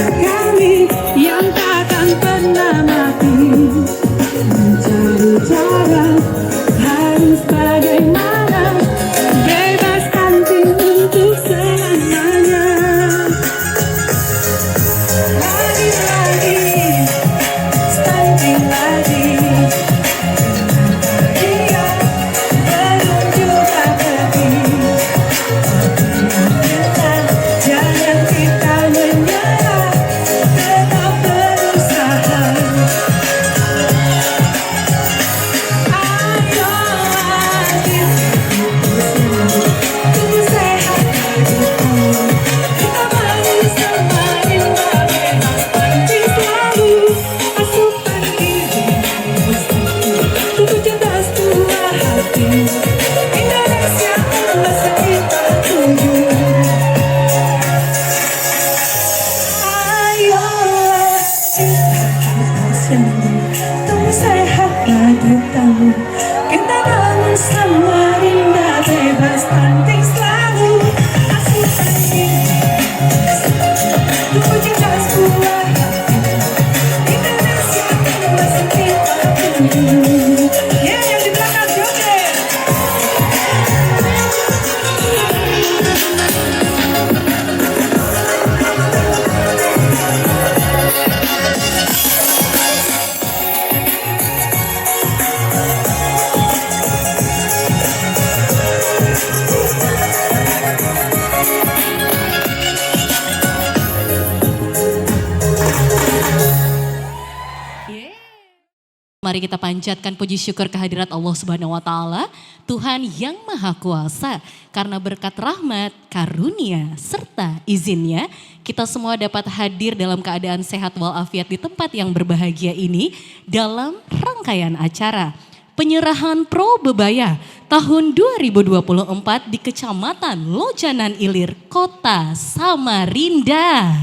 sekali yang takkan pernah mati. Mencari cara harus bagaimana, bebaskan tim untuk selamanya. Lagi-lagi, stunting lagi. Dia belum juga pergi. Jangan kita menyerah, tetap berusaha. Ayo lagi, tubuh sehat lagi. Kita baru semakin bebas berhenti selalu. Asupan diri, tubuh cerdas tua hati. Indonesia emas yang kita tuju. Ayolah kita bersama, tubuh sehat lagi tahu. Kita bangun Samarinda bebas stunting selalu. Asupan diri, tubuh cerdas tua hati. Indonesia emas yang kita tuju. Ya, yang di belakang joget. Mari kita panjatkan puji syukur kehadirat Allah Subhanahu wa taala, Tuhan yang Maha Kuasa. Karena berkat rahmat, karunia serta izinnya, kita semua dapat hadir dalam keadaan sehat walafiat di tempat yang berbahagia ini dalam rangkaian acara penyerahan Pro Bebaya tahun 2024 di Kecamatan Lojanan Ilir, Kota Samarinda.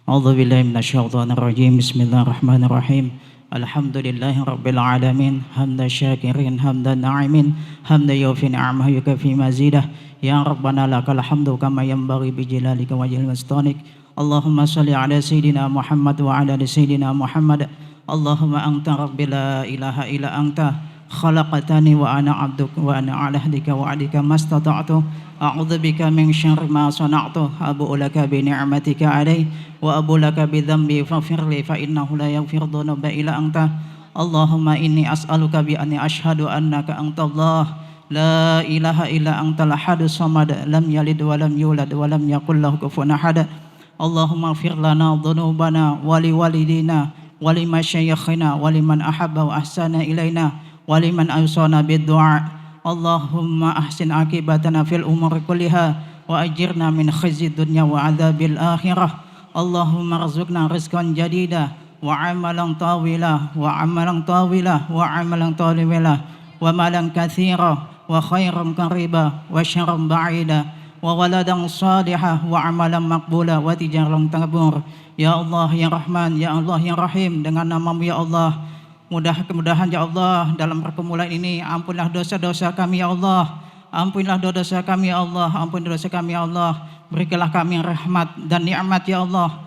A'udzubillahi minasyaitonirrajim. Bismillahirrahmanirrahim. Alhamdulillahi rabbil alamin. Hamdan syakirin, hamdan na'imin, hamdan yufi ni'amahu yukafi mazidah. Ya Rabbana lakal hamdu kama yanbaghi bijalalika wa jalali sultanik. Allahumma salli ala sayyidina Muhammad wa ala ali sayyidina Muhammad. Allahumma anta rabbi la ilaha illa anta. Khalaqtani wa ana abduk wa ana ala ahdika wa adika mastata'tu. A'udzu bika min syarri ma sana'tu. Abu'u laka bi ni'matika alai wa abu laka bi dhanbi faghfirli fa innahu la yaghfiru dhunuba illa anta. Allahumma inni as'aluka bi anni asyhadu annaka antallah la ilaha illa antal ahadus samad lam yalid wa lam yulad wa lam yakul lahu kufuwan ahad. Allahumma ighfir lana dhunubana wa li walidina wa li masyayikhina wa liman ahabba wa ahsana ilaina wa liman awsana bid-du'a. Allahumma ahsin akibatana fil umuri kulliha wa ajirna min khizyi dunya wa adzabil akhirah. Allahumma rzuqna rizqan jadida wa amalan tawila wa amalan tawila wa amalan tawila wa malan katsira wa khairan qariba wa syarran ba'ida wa waladan salihah wa amalan maqbula wa tijaran tabur. Ya Allah ya Rahman, ya Allah ya Rahim, dengan nama-Mu ya Allah, mudah-mudahan ya Allah dalam pergumulan ini ampunlah dosa-dosa kami ya Allah. Ampunilah dosa kami ya Allah, ampun dosa kami ya Allah. Berikanlah kami rahmat dan nikmat ya Allah.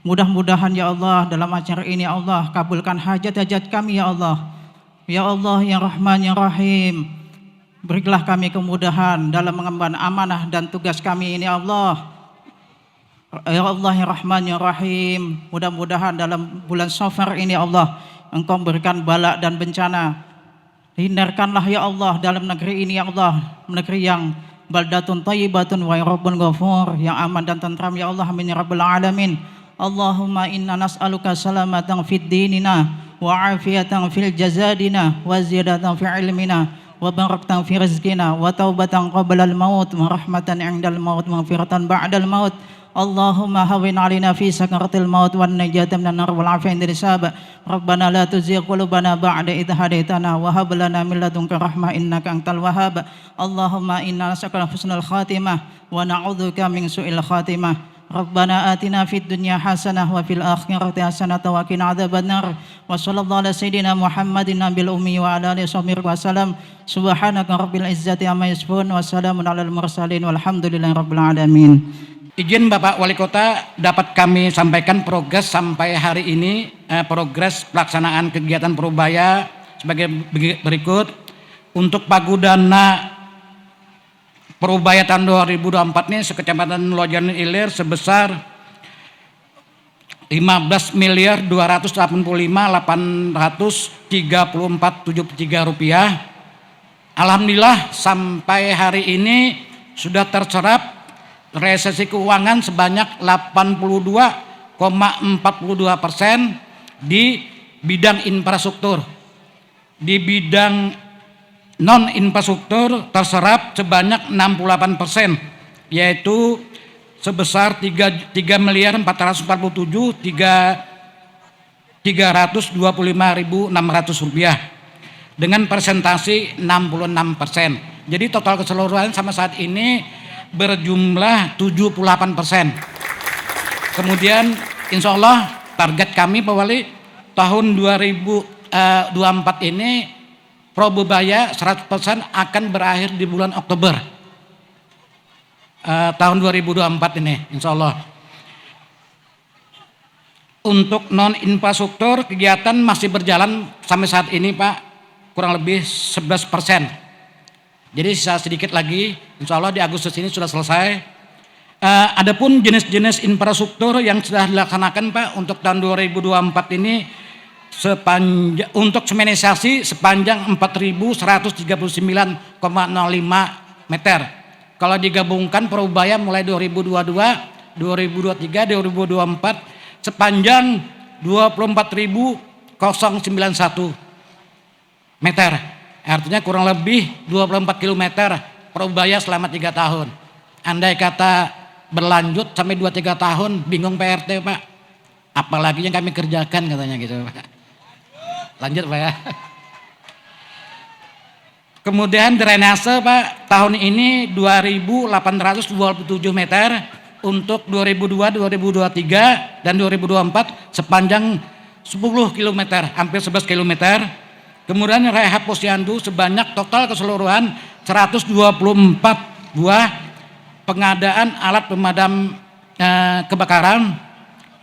Mudah-mudahan ya Allah dalam acara ini ya Allah kabulkan hajat-hajat kami ya Allah. Ya Allah ya Rahman ya Rahim, berikanlah kami kemudahan dalam mengemban amanah dan tugas kami ini ya Allah. Ya Allah ya Rahman ya Rahim, mudah-mudahan dalam bulan Safar ini ya Allah Engkau berikan bala dan bencana. Hindarkanlah ya Allah dalam negeri ini ya Allah, negeri yang baldatun thayyibatun wa rabbun ghafur, yang aman dan tentram ya Allah, amin ya rabbal alamin. Allahumma inna nas'aluka salamatan fid dinina wa afiyatan fil jazadina wa ziyadatan fi ilmina wa barakatan fi rizqina wa taubatan qabla al maut wa rahmatan 'indal maut wa maghfiratan ba'dal maut. Allahumma hawwin 'alaina fi sakaratil maut wan najata minan nar wal afiyatan dari sabab. Rabbana la tuzigh qulubana ba'da idh hadaitana wa hab lana min ladunka rahmah innaka antal wahhab. Allahumma inna nas'aluka husnal khatimah wa na'udzubika min su'il khatimah. Rabbana atina fid dunya hasanah wa fil akhirati hasanah wa qina adzabannar. Wa sallallahu ala sayyidina Muhammadin nabil ummi wa ala alihi wasallam. Subhanaka rabbil izzati amma yasifun wa salamun alal mursalin walhamdulillahi rabbil alamin. Izin Bapak Wali Kota dapat kami sampaikan progres sampai hari ini, progres pelaksanaan kegiatan Perubaya sebagai berikut. Untuk Pagudana Perubaya tahun 2024 ini sekecamatan Lojanan Ilir sebesar 15.285.834.73 rupiah. Alhamdulillah sampai hari ini sudah terserap realisasi keuangan sebanyak 82,42% di bidang infrastruktur. Di bidang non infrastruktur terserap sebanyak 68%, yaitu sebesar 3.325.600 rupiah dengan persentasi 66%. Jadi total keseluruhan sama saat ini berjumlah 78%. Kemudian insya Allah target kami Pak Wali tahun 2024 ini Probebaya 100% akan berakhir di bulan Oktober tahun 2024 ini insya Allah. Untuk non infrastruktur kegiatan masih berjalan sampai saat ini Pak, kurang lebih 11%. Jadi sisa sedikit lagi, insya Allah di Agustus ini sudah selesai. Adapun jenis-jenis infrastruktur yang sudah dilaksanakan Pak untuk tahun 2024 ini untuk semenisasi sepanjang 4.139,05 meter. Kalau digabungkan Perubaya mulai 2022, 2023, 2024 sepanjang 24.091 meter. Artinya kurang lebih 24 km Perubaya selama 3 tahun. Andai kata berlanjut sampai 2-3 tahun bingung PRT Pak. Apalagi yang kami kerjakan katanya gitu Pak. Lanjut Pak ya. Kemudian drainase Pak tahun ini 2.827 meter untuk 2002, 2023 dan 2024 sepanjang 10 km, hampir 11 km. Kemudian rehab posyandu sebanyak total keseluruhan 124 buah, pengadaan alat pemadam kebakaran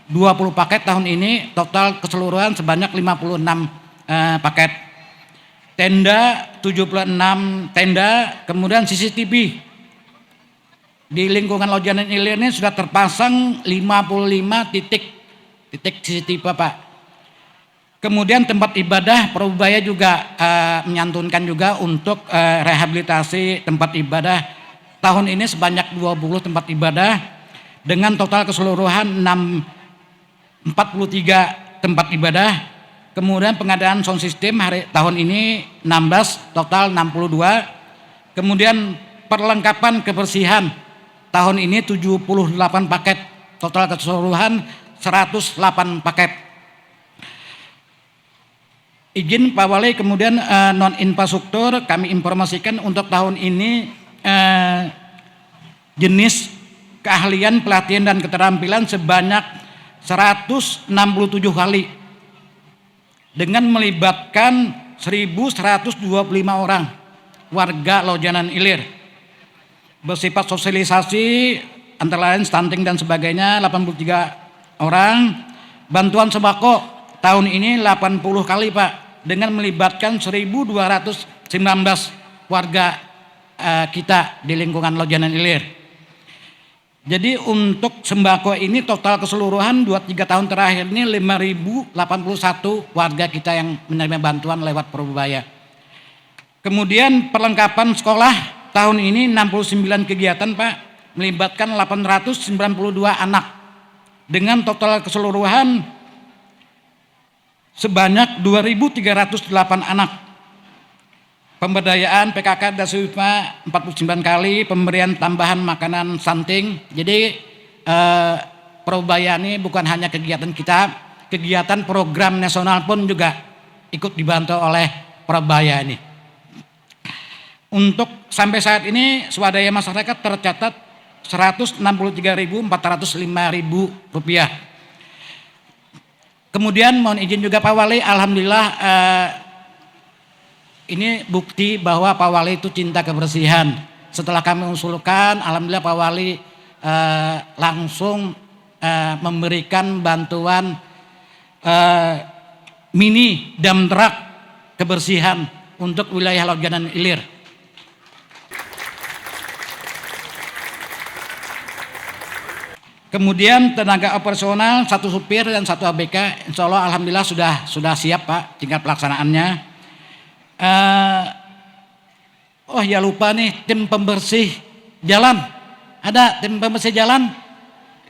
20 paket tahun ini, total keseluruhan sebanyak 56 paket. Tenda 76 tenda, kemudian CCTV di lingkungan Lojanan Ilir ini sudah terpasang 55 titik CCTV Pak. Kemudian tempat ibadah Perubaya juga menyantunkan juga untuk rehabilitasi tempat ibadah tahun ini sebanyak 20 tempat ibadah dengan total keseluruhan 43 tempat ibadah. Kemudian pengadaan sound system tahun ini 16, total 62. Kemudian perlengkapan kebersihan tahun ini 78 paket, total keseluruhan 108 paket. Izin Pak Wali, kemudian non infrastruktur kami informasikan untuk tahun ini jenis keahlian, pelatihan dan keterampilan sebanyak 167 kali dengan melibatkan 1.125 orang warga Lojanan Ilir. Bersifat sosialisasi antara lain stunting dan sebagainya 83 orang. Bantuan sembako tahun ini 80 kali Pak dengan melibatkan 1.219 warga kita di lingkungan Lojanan Ilir. Jadi untuk sembako ini total keseluruhan 2-3 tahun terakhir ini 5.081 warga kita yang menerima bantuan lewat Perubaya. Kemudian perlengkapan sekolah tahun ini 69 kegiatan Pak, melibatkan 892 anak dengan total keseluruhan sebanyak 2.308 anak. Pemberdayaan PKK Daswisma 49 kali, pemberian tambahan makanan stunting. Jadi Perubaya ini bukan hanya kegiatan kita, kegiatan program nasional pun juga ikut dibantu oleh Perubaya ini. Untuk sampai saat ini swadaya masyarakat tercatat 163.405.000 rupiah. Kemudian mohon izin juga Pak Wali, alhamdulillah ini bukti bahwa Pak Wali itu cinta kebersihan. Setelah kami usulkan, alhamdulillah Pak Wali langsung memberikan bantuan mini dump truck kebersihan untuk wilayah Lojanan Ilir. Kemudian tenaga operasional 1 supir dan 1 ABK, insya Allah alhamdulillah sudah siap Pak, tinggal pelaksanaannya. Oh ya lupa nih, tim pembersih jalan, ada tim pembersih jalan?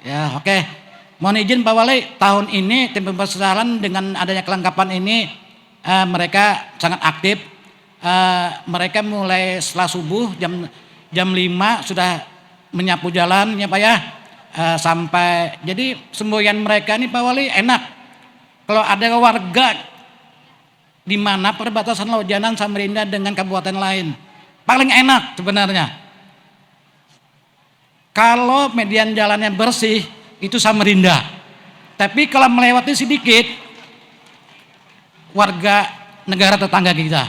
Ya oke. Mohon izin Pak Wali, tahun ini tim pembersih jalan dengan adanya kelengkapan ini mereka sangat aktif. Mereka mulai setelah subuh jam 5 sudah menyapu jalan ya Pak ya. Sampai jadi semboyan mereka ini Pak Wali enak. Kalau ada warga di mana perbatasan Lojanan Samarinda dengan kabupaten lain, paling enak sebenarnya. Kalau median jalannya bersih itu Samarinda. Tapi kalau melewati sedikit warga negara tetangga kita.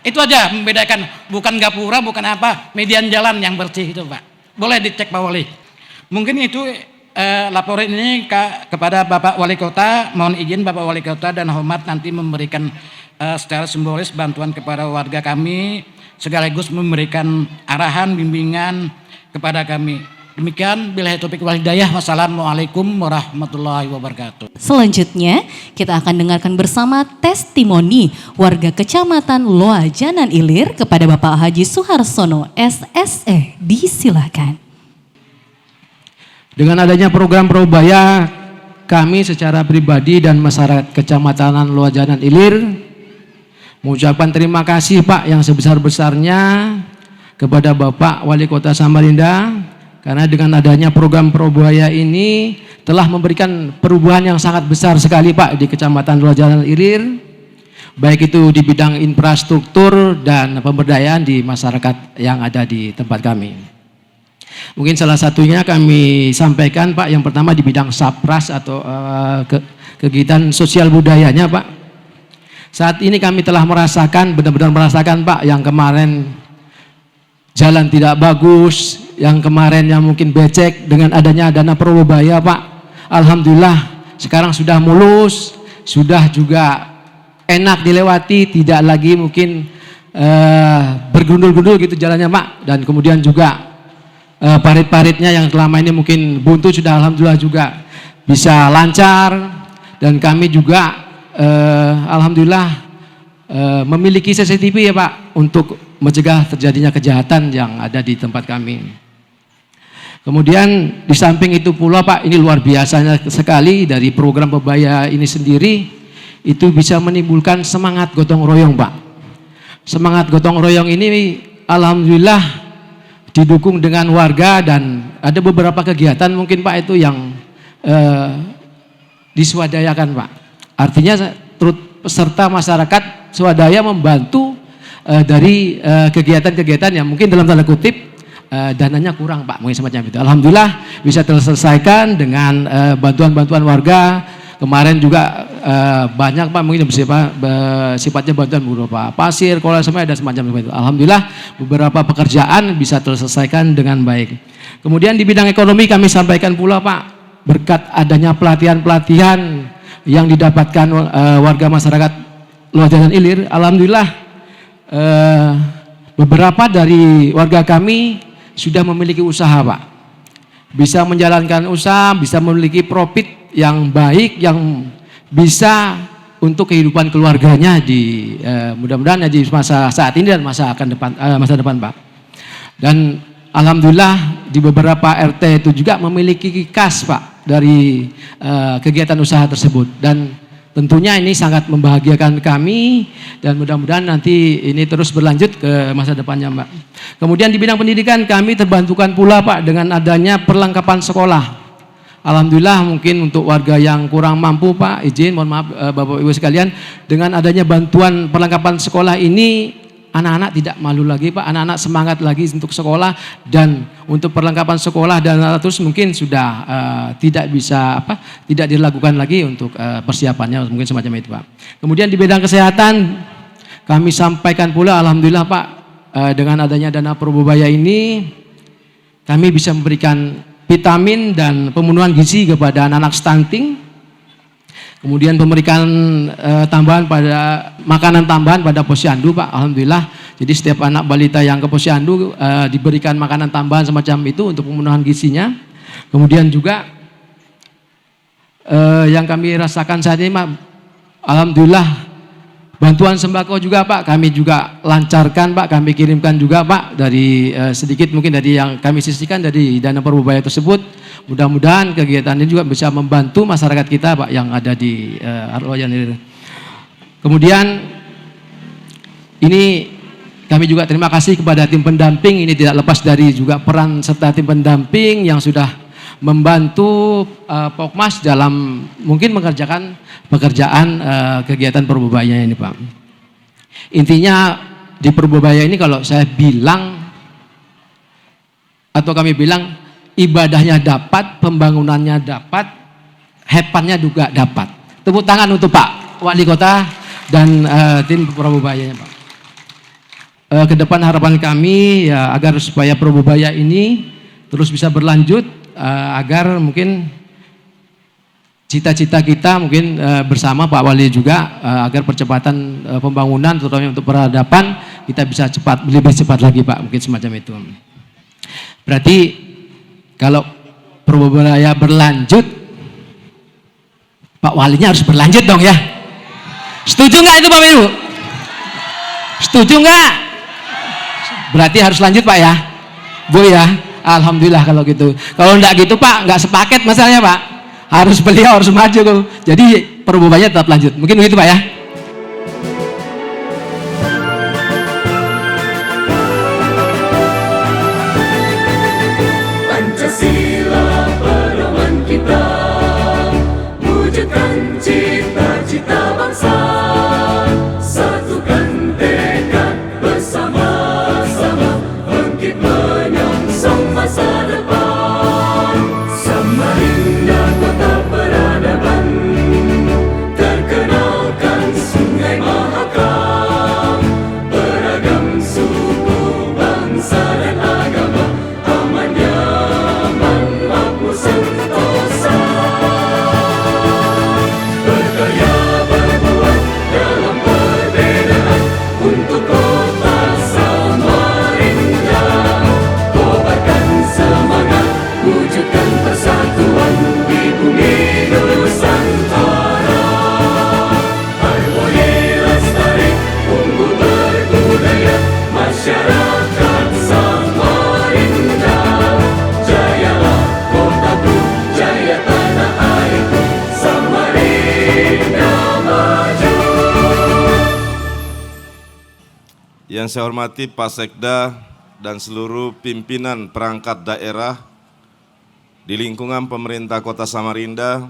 Itu aja membedakan, bukan gapura, bukan apa, median jalan yang bersih itu Pak. Boleh dicek Pak Wali. Mungkin itu laporan ini kepada Bapak Wali Kota. Mohon izin Bapak Wali Kota dan hormat nanti memberikan secara simbolis bantuan kepada warga kami, sekaligus memberikan arahan, bimbingan kepada kami. Demikian, billahi taufiq wal hidayah. Wassalamualaikum warahmatullahi wabarakatuh. Selanjutnya kita akan dengarkan bersama testimoni warga Kecamatan Lojanan Ilir kepada Bapak Haji Suharsono SSE. Disilakan. Dengan adanya program Probaya, kami secara pribadi dan masyarakat Kecamatan Lojanan Ilir mengucapkan terima kasih Pak yang sebesar-besarnya kepada Bapak Wali Kota Samarinda, karena dengan adanya program Probaya ini telah memberikan perubahan yang sangat besar sekali Pak di Kecamatan Lojanan Ilir, baik itu di bidang infrastruktur dan pemberdayaan di masyarakat yang ada di tempat kami. Mungkin salah satunya kami sampaikan Pak, yang pertama di bidang sapras atau kegiatan sosial budayanya Pak. Saat ini kami telah merasakan, benar-benar merasakan Pak, yang kemarin jalan tidak bagus, yang kemarin yang mungkin becek, dengan adanya dana Probaya Pak. Alhamdulillah sekarang sudah mulus, sudah juga enak dilewati, tidak lagi mungkin bergundul-gundul gitu jalannya Pak. Dan kemudian juga parit-paritnya yang selama ini mungkin buntu sudah alhamdulillah juga bisa lancar, dan kami juga alhamdulillah memiliki CCTV ya Pak untuk mencegah terjadinya kejahatan yang ada di tempat kami. Kemudian di samping itu pula Pak, ini luar biasanya sekali dari program Probaya ini sendiri, itu bisa menimbulkan semangat gotong royong Pak. Semangat gotong royong ini alhamdulillah didukung dengan warga, dan ada beberapa kegiatan mungkin Pak itu yang diswadayakan Pak. Artinya turut peserta masyarakat swadaya membantu dari kegiatan-kegiatan yang mungkin dalam tanda kutip dananya kurang Pak, mungkin semacam itu. Alhamdulillah bisa terselesaikan dengan bantuan-bantuan warga. Kemarin juga banyak Pak, mungkin sifatnya bantuan berupa pasir, kolam semua ada semacam itu. Alhamdulillah beberapa pekerjaan bisa terselesaikan dengan baik. Kemudian di bidang ekonomi kami sampaikan pula Pak, berkat adanya pelatihan-pelatihan yang didapatkan warga masyarakat Lojanan Ilir, alhamdulillah beberapa dari warga kami sudah memiliki usaha Pak, bisa menjalankan usaha, bisa memiliki profit yang baik, yang bisa untuk kehidupan keluarganya di mudah-mudahan di masa saat ini dan masa depan Pak. Dan alhamdulillah di beberapa RT itu juga memiliki kas Pak dari kegiatan usaha tersebut, dan tentunya ini sangat membahagiakan kami, dan mudah-mudahan nanti ini terus berlanjut ke masa depannya Mbak. Kemudian di bidang pendidikan kami terbantukan pula Pak dengan adanya perlengkapan sekolah. Alhamdulillah mungkin untuk warga yang kurang mampu Pak, izin mohon maaf Bapak Ibu sekalian, dengan adanya bantuan perlengkapan sekolah ini anak-anak tidak malu lagi Pak, anak-anak semangat lagi untuk sekolah, dan untuk perlengkapan sekolah dan terus mungkin sudah tidak dilakukan lagi untuk persiapannya, mungkin semacam itu Pak. Kemudian di bidang kesehatan kami sampaikan pula alhamdulillah Pak, dengan adanya dana Probaya ini kami bisa memberikan vitamin dan pemenuhan gizi kepada anak-anak stunting. Kemudian pemberikan tambahan pada makanan tambahan pada posyandu Pak, alhamdulillah. Jadi setiap anak balita yang ke posyandu diberikan makanan tambahan semacam itu untuk pemenuhan gizinya. Kemudian juga yang kami rasakan saat ini Pak, alhamdulillah bantuan sembako juga Pak, kami juga lancarkan Pak, kami kirimkan juga Pak dari sedikit mungkin dari yang kami sisihkan dari dana Perbubaya tersebut. Mudah-mudahan kegiatan ini juga bisa membantu masyarakat kita Pak yang ada di Lojanan Ilir. Kemudian ini kami juga terima kasih kepada tim pendamping, ini tidak lepas dari juga peran serta tim pendamping yang sudah membantu Pokmas dalam mungkin mengerjakan pekerjaan kegiatan Perbubaya ini Pak. Intinya di Perbubaya ini kalau saya bilang atau kami bilang ibadahnya dapat, pembangunannya dapat, hepannya juga dapat. Tepuk tangan untuk Pak Wali Kota dan tim Perbubaya Pak. Ke depan harapan kami ya agar supaya Perbubaya ini terus bisa berlanjut, agar mungkin cita-cita kita mungkin bersama Pak Wali juga agar percepatan pembangunan terutama untuk peradaban kita bisa lebih cepat lagi Pak, mungkin semacam itu. Berarti kalau Perbubaya berlanjut, Pak Walinya harus berlanjut dong ya. Setuju nggak itu Bapak Ibu? Setuju nggak? Berarti harus lanjut Pak ya, Bu ya. Alhamdulillah kalau gitu. Kalau enggak gitu Pak, nggak sepaket masalahnya Pak. Beliau harus maju. Jadi Perbubaya tetap lanjut. Mungkin begitu Pak ya. Pancasila pedoman kita, wujudkan cita-cita bangsa, satukan tekad bersama-sama, bangkit menyongsong masa depan. Samarinda kota peradaban, terkenalkan Sungai Mahakam, beragam suku, bangsa dan agama, aman nyaman makmur sentosa, berkarya berbuat dalam perbedaan untuk kota Samarinda, kobarkan semangat, wujudkan persatuan di bumi Nusantara. Harmoni lestari, unggul berbudaya, masyarakat Samarinda. Jayalah kotaku, jaya tanah airku, Samarinda maju. Yang saya hormati Pak Sekda dan seluruh pimpinan perangkat daerah di lingkungan pemerintah Kota Samarinda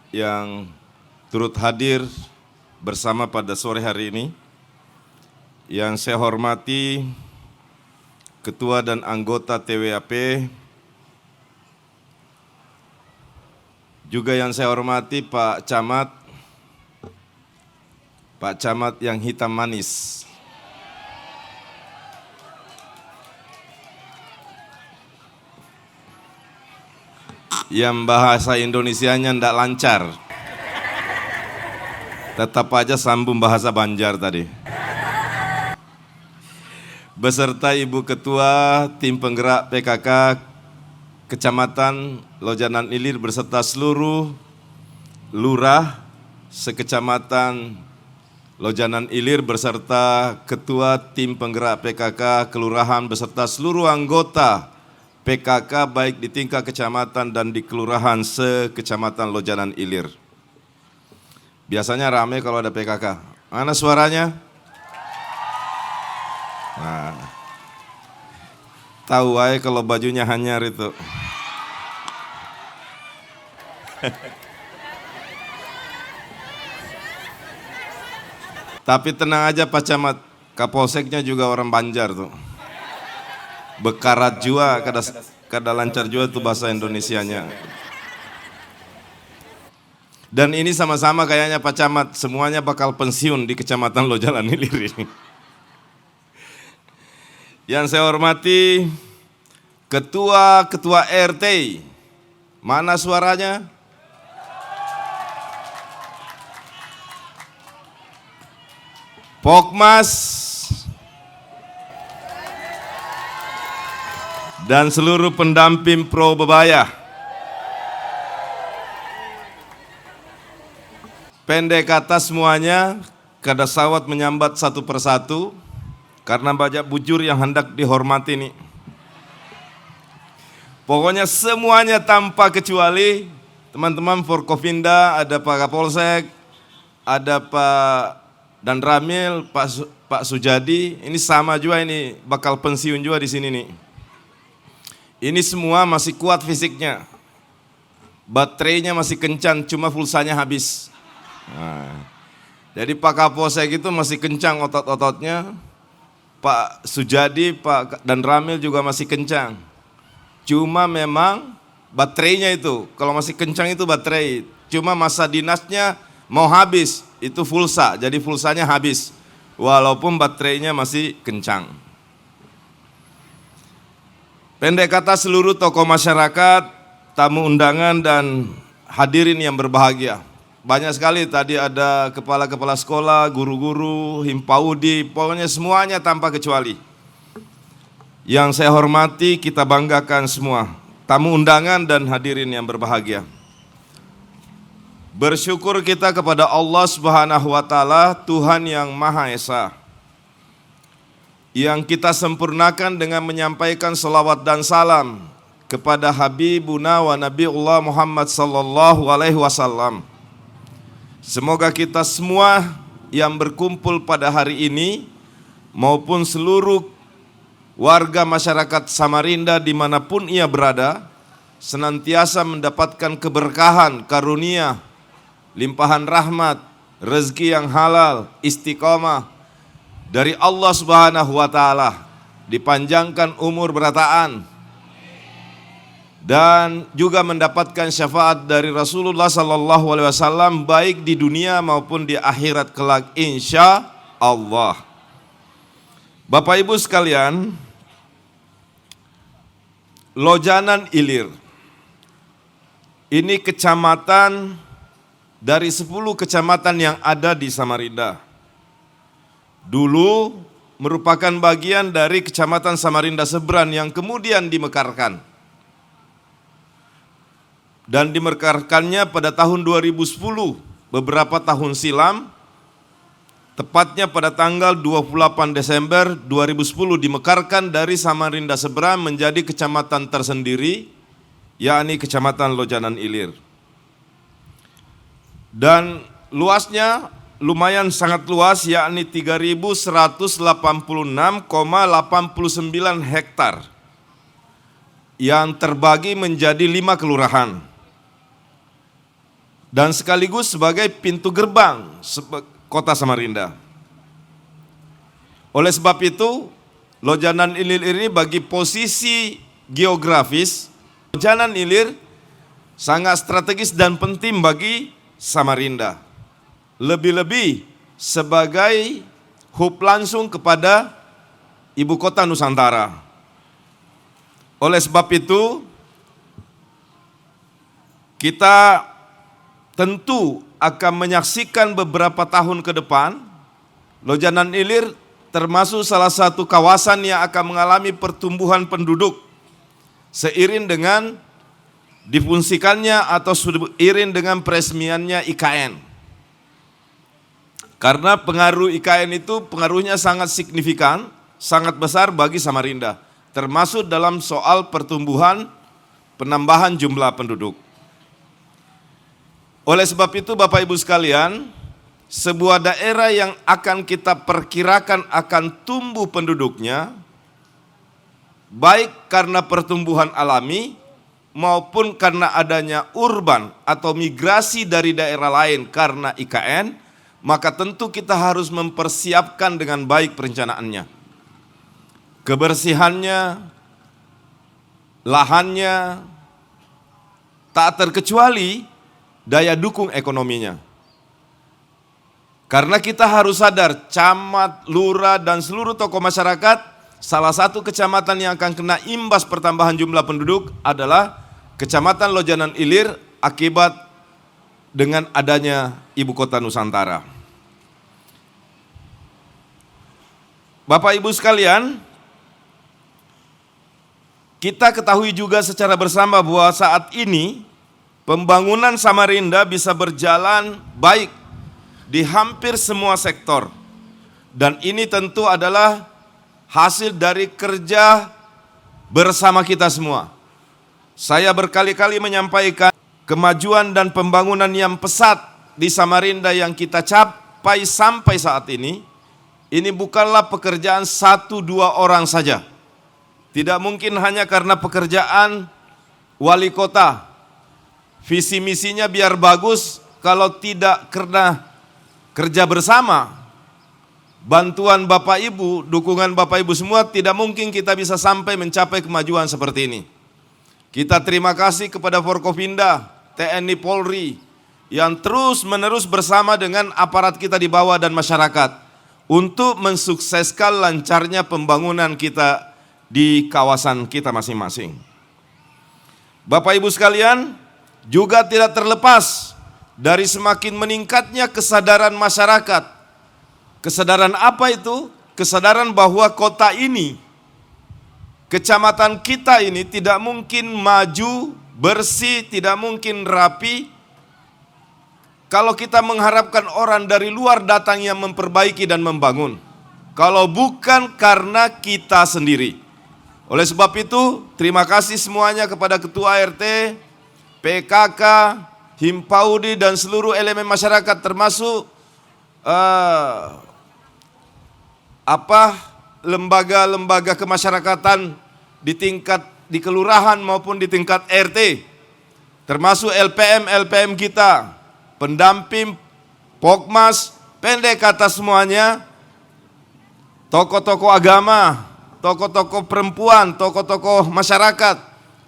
yang turut hadir bersama pada sore hari ini. Yang saya hormati Ketua dan anggota TWAP, juga yang saya hormati Pak Camat yang hitam manis. Yang bahasa Indonesianya ndak lancar. Tetap aja sambung bahasa Banjar tadi. Beserta Ibu Ketua Tim Penggerak PKK Kecamatan Lojanan Ilir beserta seluruh lurah sekecamatan Lojanan Ilir beserta Ketua Tim Penggerak PKK Kelurahan beserta seluruh anggota PKK baik di tingkat kecamatan dan di kelurahan sekecamatan Lojanan Ilir. Biasanya ramai kalau ada PKK. Mana suaranya? Nah, tahu aja kalau bajunya hanyar itu. Tapi tenang aja Pak Camat, Kapolseknya juga orang Banjar tuh. Bekarat jua, kada lancar jua tuh bahasa Indonesianya. Dan ini sama-sama kayaknya Pak Camat, semuanya bakal pensiun di Kecamatan Lojanan Ilir ini. Yang saya hormati ketua-ketua RT. Mana suaranya? Pokmas dan seluruh pendamping pro bebaya. Pendek kata semuanya, kada sawat menyambat satu persatu karena banyak bujur yang hendak dihormati nih. Pokoknya semuanya tanpa kecuali, teman-teman Forkovinda, ada Pak Kapolsek, ada Pak Dan Ramil, Pak Sujadi, ini sama juga, ini bakal pensiun juga di sini nih. Ini semua masih kuat fisiknya, baterainya masih kencang, cuma pulsanya habis. Nah, jadi Pak Kapolsek itu masih kencang otot-ototnya, Pak Sujadi, Pak Dan Ramil juga masih kencang. Cuma memang baterainya itu, kalau masih kencang itu baterai, cuma masa dinasnya mau habis, itu pulsa, jadi pulsanya habis, walaupun baterainya masih kencang. Pendek kata seluruh tokoh masyarakat, tamu undangan dan hadirin yang berbahagia. Banyak sekali tadi ada kepala-kepala sekolah, guru-guru, himpaudi, pokoknya semuanya tanpa kecuali. Yang saya hormati, kita banggakan semua, tamu undangan dan hadirin yang berbahagia. Bersyukur kita kepada Allah Subhanahu wa Ta'ala, Tuhan yang Maha Esa, yang kita sempurnakan dengan menyampaikan salawat dan salam kepada Habibuna wa Nabiullah Muhammad sallallahu alaihi wasallam. Semoga kita semua yang berkumpul pada hari ini maupun seluruh warga masyarakat Samarinda dimanapun ia berada senantiasa mendapatkan keberkahan, karunia, limpahan rahmat, rezeki yang halal, istiqomah dari Allah Subhanahu wa Ta'ala, dipanjangkan umur berataan, dan juga mendapatkan syafaat dari Rasulullah sallallahu alaihi wasallam baik di dunia maupun di akhirat kelak insya Allah. Bapak Ibu sekalian, Lojanan Ilir ini kecamatan dari 10 kecamatan yang ada di Samarinda. Dulu merupakan bagian dari kecamatan Samarinda Seberang yang kemudian dimekarkan. Dan dimekarkannya pada tahun 2010, beberapa tahun silam, tepatnya pada tanggal 28 Desember 2010 dimekarkan dari Samarinda Seberang menjadi kecamatan tersendiri, yakni Kecamatan Lojanan Ilir. Dan luasnya lumayan sangat luas, yakni 3.186,89 hektar yang terbagi menjadi 5 kelurahan dan sekaligus sebagai pintu gerbang kota Samarinda. Oleh sebab itu, Lojanan Ilir ini bagi posisi geografis, Lojanan Ilir sangat strategis dan penting bagi Samarinda, lebih-lebih sebagai hub langsung kepada ibu kota Nusantara. Oleh sebab itu, kita tentu akan menyaksikan beberapa tahun ke depan, Lojanan Ilir termasuk salah satu kawasan yang akan mengalami pertumbuhan penduduk seiring dengan difungsikannya atau seiring dengan peresmiannya IKN. Karena pengaruh IKN itu pengaruhnya sangat signifikan, sangat besar bagi Samarinda, termasuk dalam soal pertumbuhan, penambahan jumlah penduduk. Oleh sebab itu Bapak Ibu sekalian, sebuah daerah yang akan kita perkirakan akan tumbuh penduduknya, baik karena pertumbuhan alami, maupun karena adanya urban atau migrasi dari daerah lain karena IKN, maka tentu kita harus mempersiapkan dengan baik perencanaannya. Kebersihannya, lahannya, tak terkecuali daya dukung ekonominya. Karena kita harus sadar, camat, lurah, dan seluruh tokoh masyarakat salah satu kecamatan yang akan kena imbas pertambahan jumlah penduduk adalah Kecamatan Lojanan Ilir akibat dengan adanya ibu kota Nusantara. Bapak Ibu sekalian, kita ketahui juga secara bersama bahwa saat ini pembangunan Samarinda bisa berjalan baik di hampir semua sektor. Dan ini tentu adalah hasil dari kerja bersama kita semua. Saya berkali-kali menyampaikan kemajuan dan pembangunan yang pesat di Samarinda yang kita capai sampai saat ini bukanlah pekerjaan 1-2 orang saja. Tidak mungkin hanya karena pekerjaan wali kota. Visi misinya biar bagus kalau tidak karena kerja bersama. Bantuan Bapak Ibu, dukungan Bapak Ibu semua, tidak mungkin kita bisa sampai mencapai kemajuan seperti ini. Kita terima kasih kepada Forkopimda, TNI Polri yang terus menerus bersama dengan aparat kita di bawah dan masyarakat untuk mensukseskan lancarnya pembangunan kita di kawasan kita masing-masing. Bapak Ibu sekalian, juga tidak terlepas dari semakin meningkatnya kesadaran masyarakat. Kesadaran apa itu? Kesadaran bahwa kota ini, kecamatan kita ini tidak mungkin maju, bersih, tidak mungkin rapi kalau kita mengharapkan orang dari luar datang yang memperbaiki dan membangun. Kalau bukan karena kita sendiri. Oleh sebab itu, terima kasih semuanya kepada Ketua RT, PKK, Himpaudi dan seluruh elemen masyarakat termasuk lembaga-lembaga kemasyarakatan di kelurahan maupun di tingkat RT, termasuk LPM kita, pendamping, Pokmas, pendek kata semuanya, tokoh-tokoh agama, tokoh-tokoh perempuan, tokoh-tokoh masyarakat,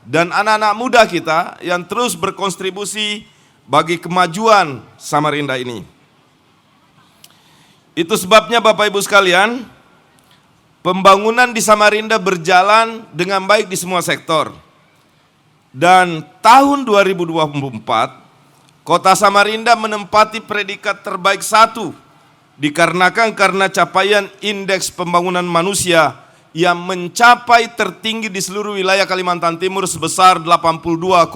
dan anak-anak muda kita yang terus berkontribusi bagi kemajuan Samarinda ini. Itu sebabnya Bapak Ibu sekalian, pembangunan di Samarinda berjalan dengan baik di semua sektor. Dan tahun 2024, Kota Samarinda menempati predikat terbaik 1 dikarenakan karena capaian indeks pembangunan manusia yang mencapai tertinggi di seluruh wilayah Kalimantan Timur sebesar 82,32.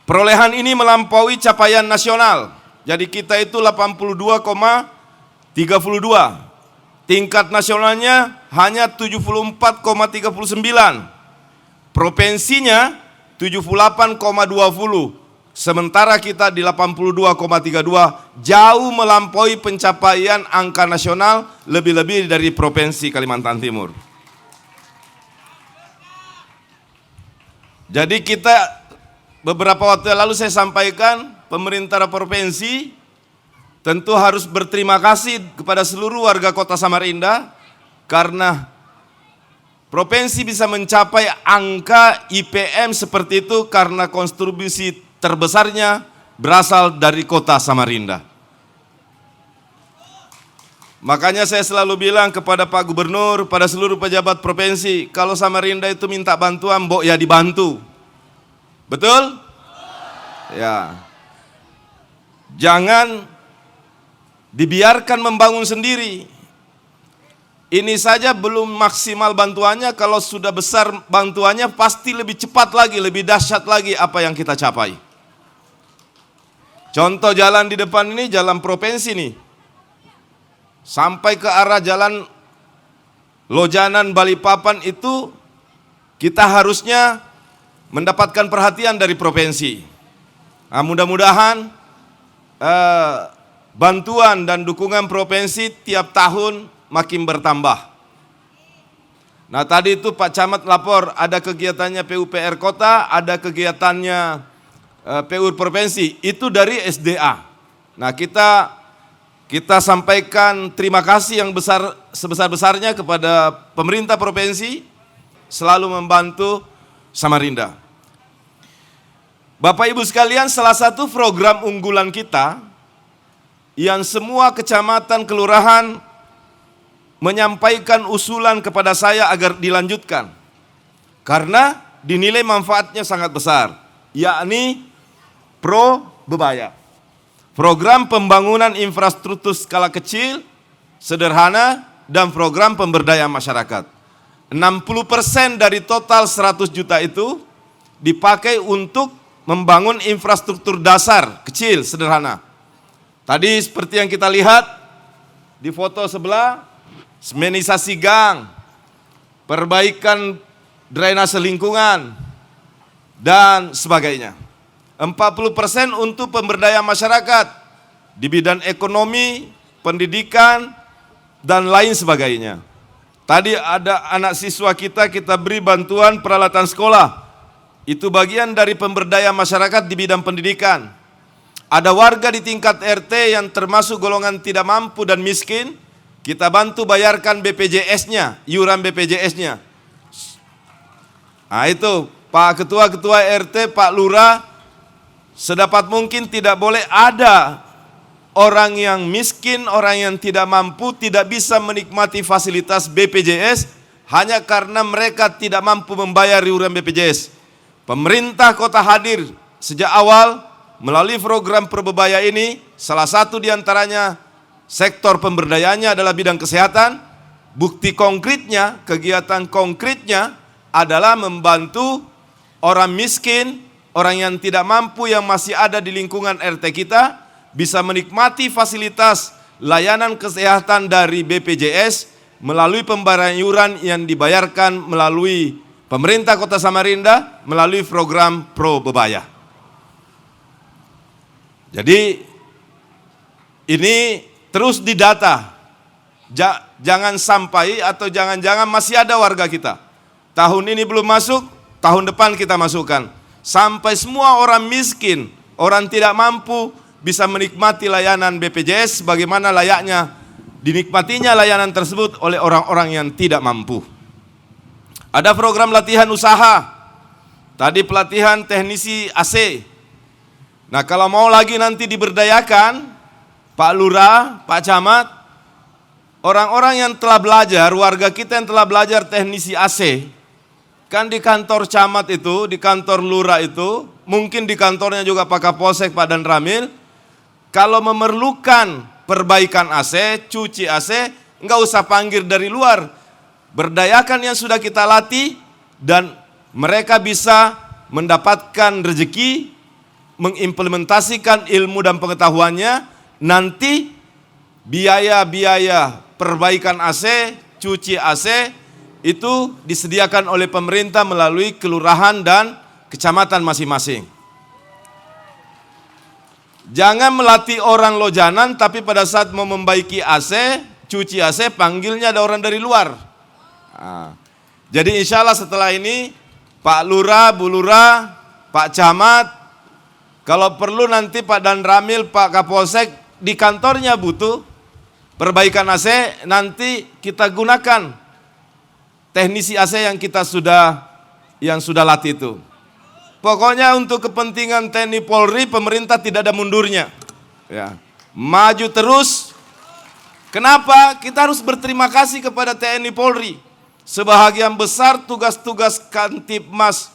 Perolehan ini melampaui capaian nasional. Jadi kita itu 82,32. Tingkat nasionalnya hanya 74,39. Provinsinya 78,20. Sementara kita di 82,32, jauh melampaui pencapaian angka nasional lebih-lebih dari Provinsi Kalimantan Timur. Jadi kita beberapa waktu lalu saya sampaikan, pemerintah provinsi tentu harus berterima kasih kepada seluruh warga Kota Samarinda karena provinsi bisa mencapai angka IPM seperti itu karena kontribusi terbesarnya berasal dari Kota Samarinda. Makanya saya selalu bilang kepada Pak Gubernur, pada seluruh pejabat provinsi, kalau Samarinda itu minta bantuan, mbok ya dibantu. Betul? Ya. Jangan dibiarkan membangun sendiri. Ini saja belum maksimal bantuannya, kalau sudah besar bantuannya pasti lebih cepat lagi, lebih dahsyat lagi apa yang kita capai. Contoh jalan di depan ini, jalan provinsi nih. Sampai ke arah jalan Lojanan Balikpapan itu kita harusnya mendapatkan perhatian dari provinsi. Nah, mudah-mudahan bantuan dan dukungan provinsi tiap tahun makin bertambah. Nah, tadi itu Pak Camat lapor ada kegiatannya PUPR Kota, ada kegiatannya PUR Provinsi, itu dari SDA. Nah, kita sampaikan terima kasih yang sebesar-besarnya kepada pemerintah provinsi selalu membantu Samarinda. Bapak Ibu sekalian, salah satu program unggulan kita yang semua kecamatan kelurahan menyampaikan usulan kepada saya agar dilanjutkan. Karena dinilai manfaatnya sangat besar, yakni Pro Bebaya. Program pembangunan infrastruktur skala kecil, sederhana, dan program pemberdayaan masyarakat. 60% dari total 100 juta itu dipakai untuk membangun infrastruktur dasar, kecil, sederhana. Tadi seperti yang kita lihat di foto sebelah, semenisasi gang, perbaikan drainase lingkungan, dan sebagainya. 40% untuk pemberdayaan masyarakat di bidang ekonomi, pendidikan, dan lain sebagainya. Tadi ada anak siswa kita beri bantuan peralatan sekolah. Itu bagian dari pemberdayaan masyarakat di bidang pendidikan. Ada warga di tingkat RT yang termasuk golongan tidak mampu dan miskin, kita bantu bayarkan BPJS-nya, iuran BPJS-nya. Nah itu, Pak Ketua-Ketua RT, Pak Lurah, sedapat mungkin tidak boleh ada orang yang miskin, orang yang tidak mampu, tidak bisa menikmati fasilitas BPJS hanya karena mereka tidak mampu membayar iuran BPJS. Pemerintah kota hadir sejak awal melalui program Probebaya ini, salah satu diantaranya sektor pemberdayaannya adalah bidang kesehatan. Bukti konkretnya, kegiatan konkretnya adalah membantu orang miskin, orang yang tidak mampu yang masih ada di lingkungan RT kita bisa menikmati fasilitas layanan kesehatan dari BPJS melalui pembayaran iuran yang dibayarkan melalui pemerintah Kota Samarinda melalui program Pro Bebaya. Jadi ini terus didata. Jangan sampai atau jangan-jangan masih ada warga kita. Tahun ini belum masuk, tahun depan kita masukkan. Sampai semua orang miskin, orang tidak mampu bisa menikmati layanan BPJS sebagaimana layaknya dinikmatinya layanan tersebut oleh orang-orang yang tidak mampu. Ada program latihan usaha. Tadi pelatihan teknisi AC. Nah, kalau mau lagi nanti diberdayakan, Pak Lurah, Pak Camat, orang-orang yang telah belajar, warga kita yang telah belajar teknisi AC, kan di kantor camat itu, di kantor lurah itu, mungkin di kantornya juga Pak Kapolsek, Pak Dan Ramil, kalau memerlukan perbaikan AC, cuci AC, enggak usah panggil dari luar. Berdayakan yang sudah kita latih dan mereka bisa mendapatkan rezeki, mengimplementasikan ilmu dan pengetahuannya, nanti biaya-biaya perbaikan AC, cuci AC, itu disediakan oleh pemerintah melalui kelurahan dan kecamatan masing-masing. Jangan melatih orang lojanan tapi pada saat mau membaiki AC, cuci AC, panggilnya ada orang dari luar. Nah, jadi insya Allah setelah ini Pak Lurah, Bu Lurah, Pak Camat, kalau perlu nanti Pak Dan Ramil, Pak Kapolsek di kantornya butuh perbaikan AC, nanti kita gunakan teknisi AC yang kita sudah latih itu. Pokoknya untuk kepentingan TNI Polri, pemerintah tidak ada mundurnya. Ya. Maju terus. Kenapa? Kita harus berterima kasih kepada TNI Polri. Sebahagian besar tugas-tugas Kantipmas,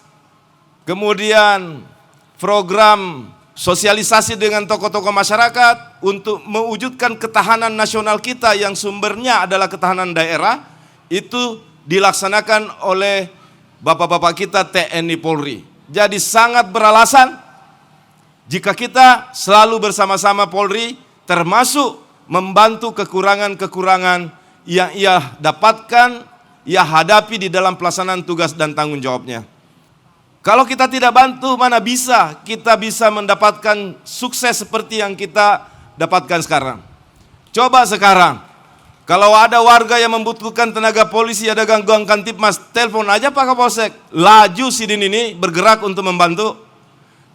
kemudian program sosialisasi dengan tokoh-tokoh masyarakat untuk mewujudkan ketahanan nasional kita yang sumbernya adalah ketahanan daerah, itu dilaksanakan oleh bapak-bapak kita TNI Polri. Jadi sangat beralasan jika kita selalu bersama-sama Polri, termasuk membantu kekurangan-kekurangan yang ia dapatkan, ia hadapi di dalam pelaksanaan tugas dan tanggung jawabnya. Kalau kita tidak bantu, mana bisa kita bisa mendapatkan sukses seperti yang kita dapatkan sekarang. Coba sekarang, kalau ada warga yang membutuhkan tenaga polisi, ada gangguan Kantipmas, telepon aja Pak Kapolsek. Laju Sidin ini bergerak untuk membantu.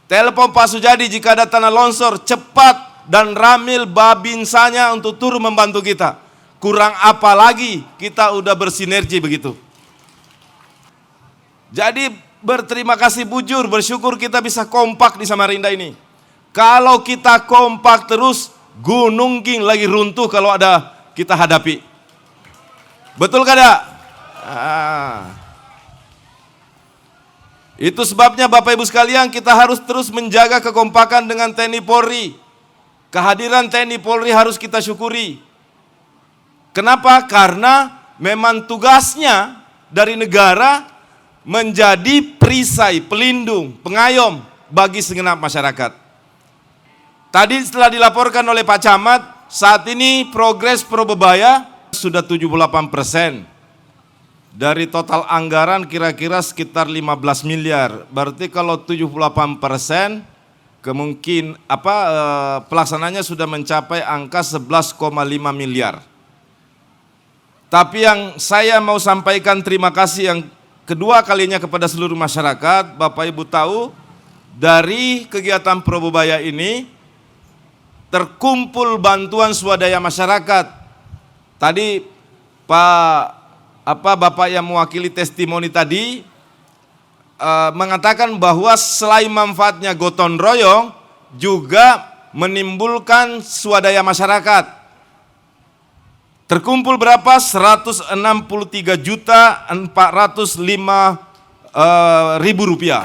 Telepon Pak Sujadi jika ada tanah longsor, cepat dan Ramil babinsanya untuk turun membantu kita. Kurang apa lagi, kita udah bersinergi begitu. Jadi berterima kasih bujur, bersyukur kita bisa kompak di Samarinda ini. Kalau kita kompak terus, Gunung King lagi runtuh kalau ada kita hadapi. Betul kada? Itu sebabnya Bapak Ibu sekalian, kita harus terus menjaga kekompakan dengan TNI Polri. Kehadiran TNI Polri harus kita syukuri. Kenapa? Karena memang tugasnya dari negara menjadi perisai, pelindung, pengayom bagi segenap masyarakat. Tadi setelah dilaporkan oleh Pak Camat, saat ini progres Probebaya sudah 78%. Dari total anggaran kira-kira sekitar 15 miliar. Berarti kalau 78%, pelaksananya sudah mencapai angka 11,5 miliar. Tapi yang saya mau sampaikan terima kasih yang kedua kalinya kepada seluruh masyarakat. Bapak Ibu tahu, dari kegiatan Probebaya ini terkumpul bantuan swadaya masyarakat. Tadi Bapak yang mewakili testimoni tadi mengatakan bahwa selain manfaatnya gotong royong juga menimbulkan swadaya masyarakat. Terkumpul berapa? 163.405.000 rupiah.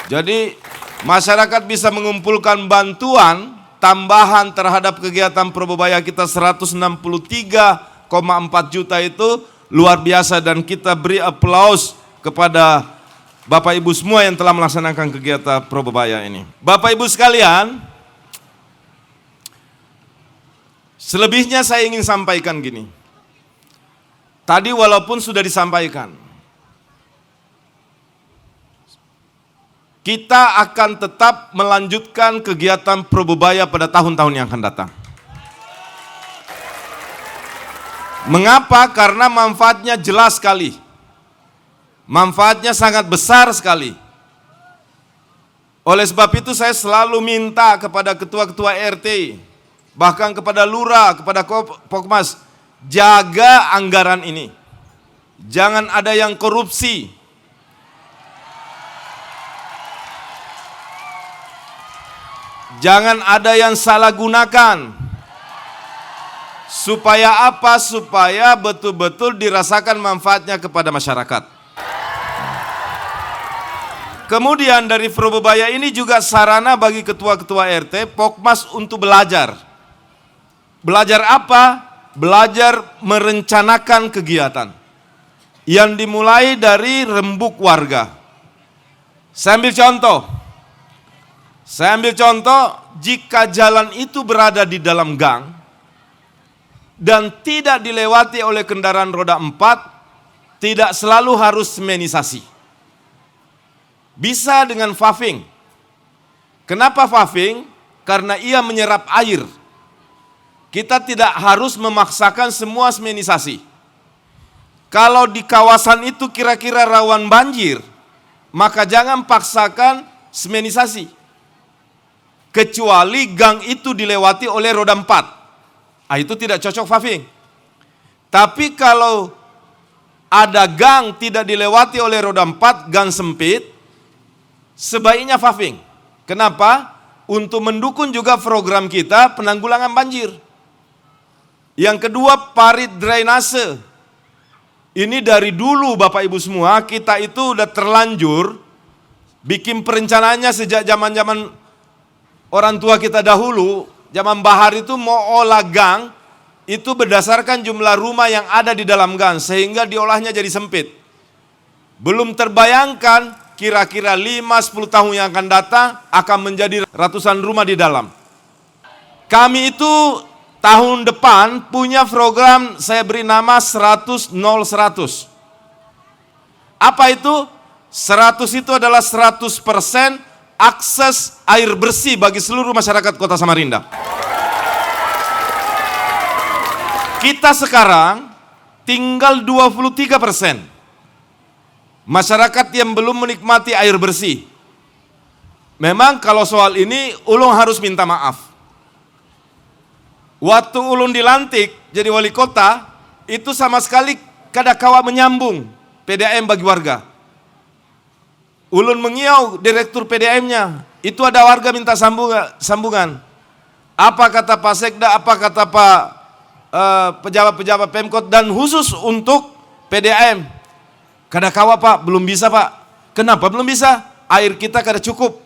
Jadi masyarakat bisa mengumpulkan bantuan tambahan terhadap kegiatan Probebaya kita 163,4 juta itu luar biasa, dan kita beri aplaus kepada Bapak Ibu semua yang telah melaksanakan kegiatan Probebaya ini. Bapak Ibu sekalian, selebihnya saya ingin sampaikan gini. Tadi walaupun sudah disampaikan, kita akan tetap melanjutkan kegiatan Probebaya pada tahun-tahun yang akan datang. Mengapa? Karena manfaatnya jelas sekali. Manfaatnya sangat besar sekali. Oleh sebab itu saya selalu minta kepada ketua-ketua RT, bahkan kepada lurah, kepada Pokmas, jaga anggaran ini. Jangan ada yang korupsi. Jangan ada yang salah gunakan. Supaya apa? Supaya betul-betul dirasakan manfaatnya kepada masyarakat. Kemudian dari Probebaya ini juga sarana bagi ketua-ketua RT, Pokmas untuk belajar. Belajar apa? Belajar merencanakan kegiatan yang dimulai dari rembuk warga. Saya ambil contoh, jika jalan itu berada di dalam gang dan tidak dilewati oleh kendaraan roda 4, tidak selalu harus semenisasi. Bisa dengan paving. Kenapa paving? Karena ia menyerap air. Kita tidak harus memaksakan semua semenisasi. Kalau di kawasan itu kira-kira rawan banjir, maka jangan paksakan semenisasi. Kecuali gang itu dilewati oleh roda 4. Itu tidak cocok paving. Tapi kalau ada gang tidak dilewati oleh roda 4, gang sempit, sebaiknya paving. Kenapa? Untuk mendukung juga program kita penanggulangan banjir. Yang kedua, parit drainase. Ini dari dulu Bapak Ibu semua, kita itu udah terlanjur bikin perencanaannya sejak zaman-zaman orang tua kita dahulu. Zaman Bahar itu mau olah gang, itu berdasarkan jumlah rumah yang ada di dalam gang, sehingga diolahnya jadi sempit. Belum terbayangkan kira-kira 5-10 tahun yang akan datang akan menjadi ratusan rumah di dalam. Kami itu tahun depan punya program saya beri nama 100-0-100. Apa itu? 100 itu adalah 100% akses air bersih bagi seluruh masyarakat Kota Samarinda. Kita sekarang tinggal 23% masyarakat yang belum menikmati air bersih. Memang kalau soal ini ulun harus minta maaf. Waktu ulun dilantik jadi wali kota, itu sama sekali kada kawa menyambung PDAM bagi warga. Ulun mengiau direktur PDAM-nya, itu ada warga minta sambungan. Apa kata Pak Sekda, apa kata Pak pejabat-pejabat Pemkot, dan khusus untuk PDAM. Kadakawa Pak, belum bisa Pak. Kenapa belum bisa? Air kita kada cukup.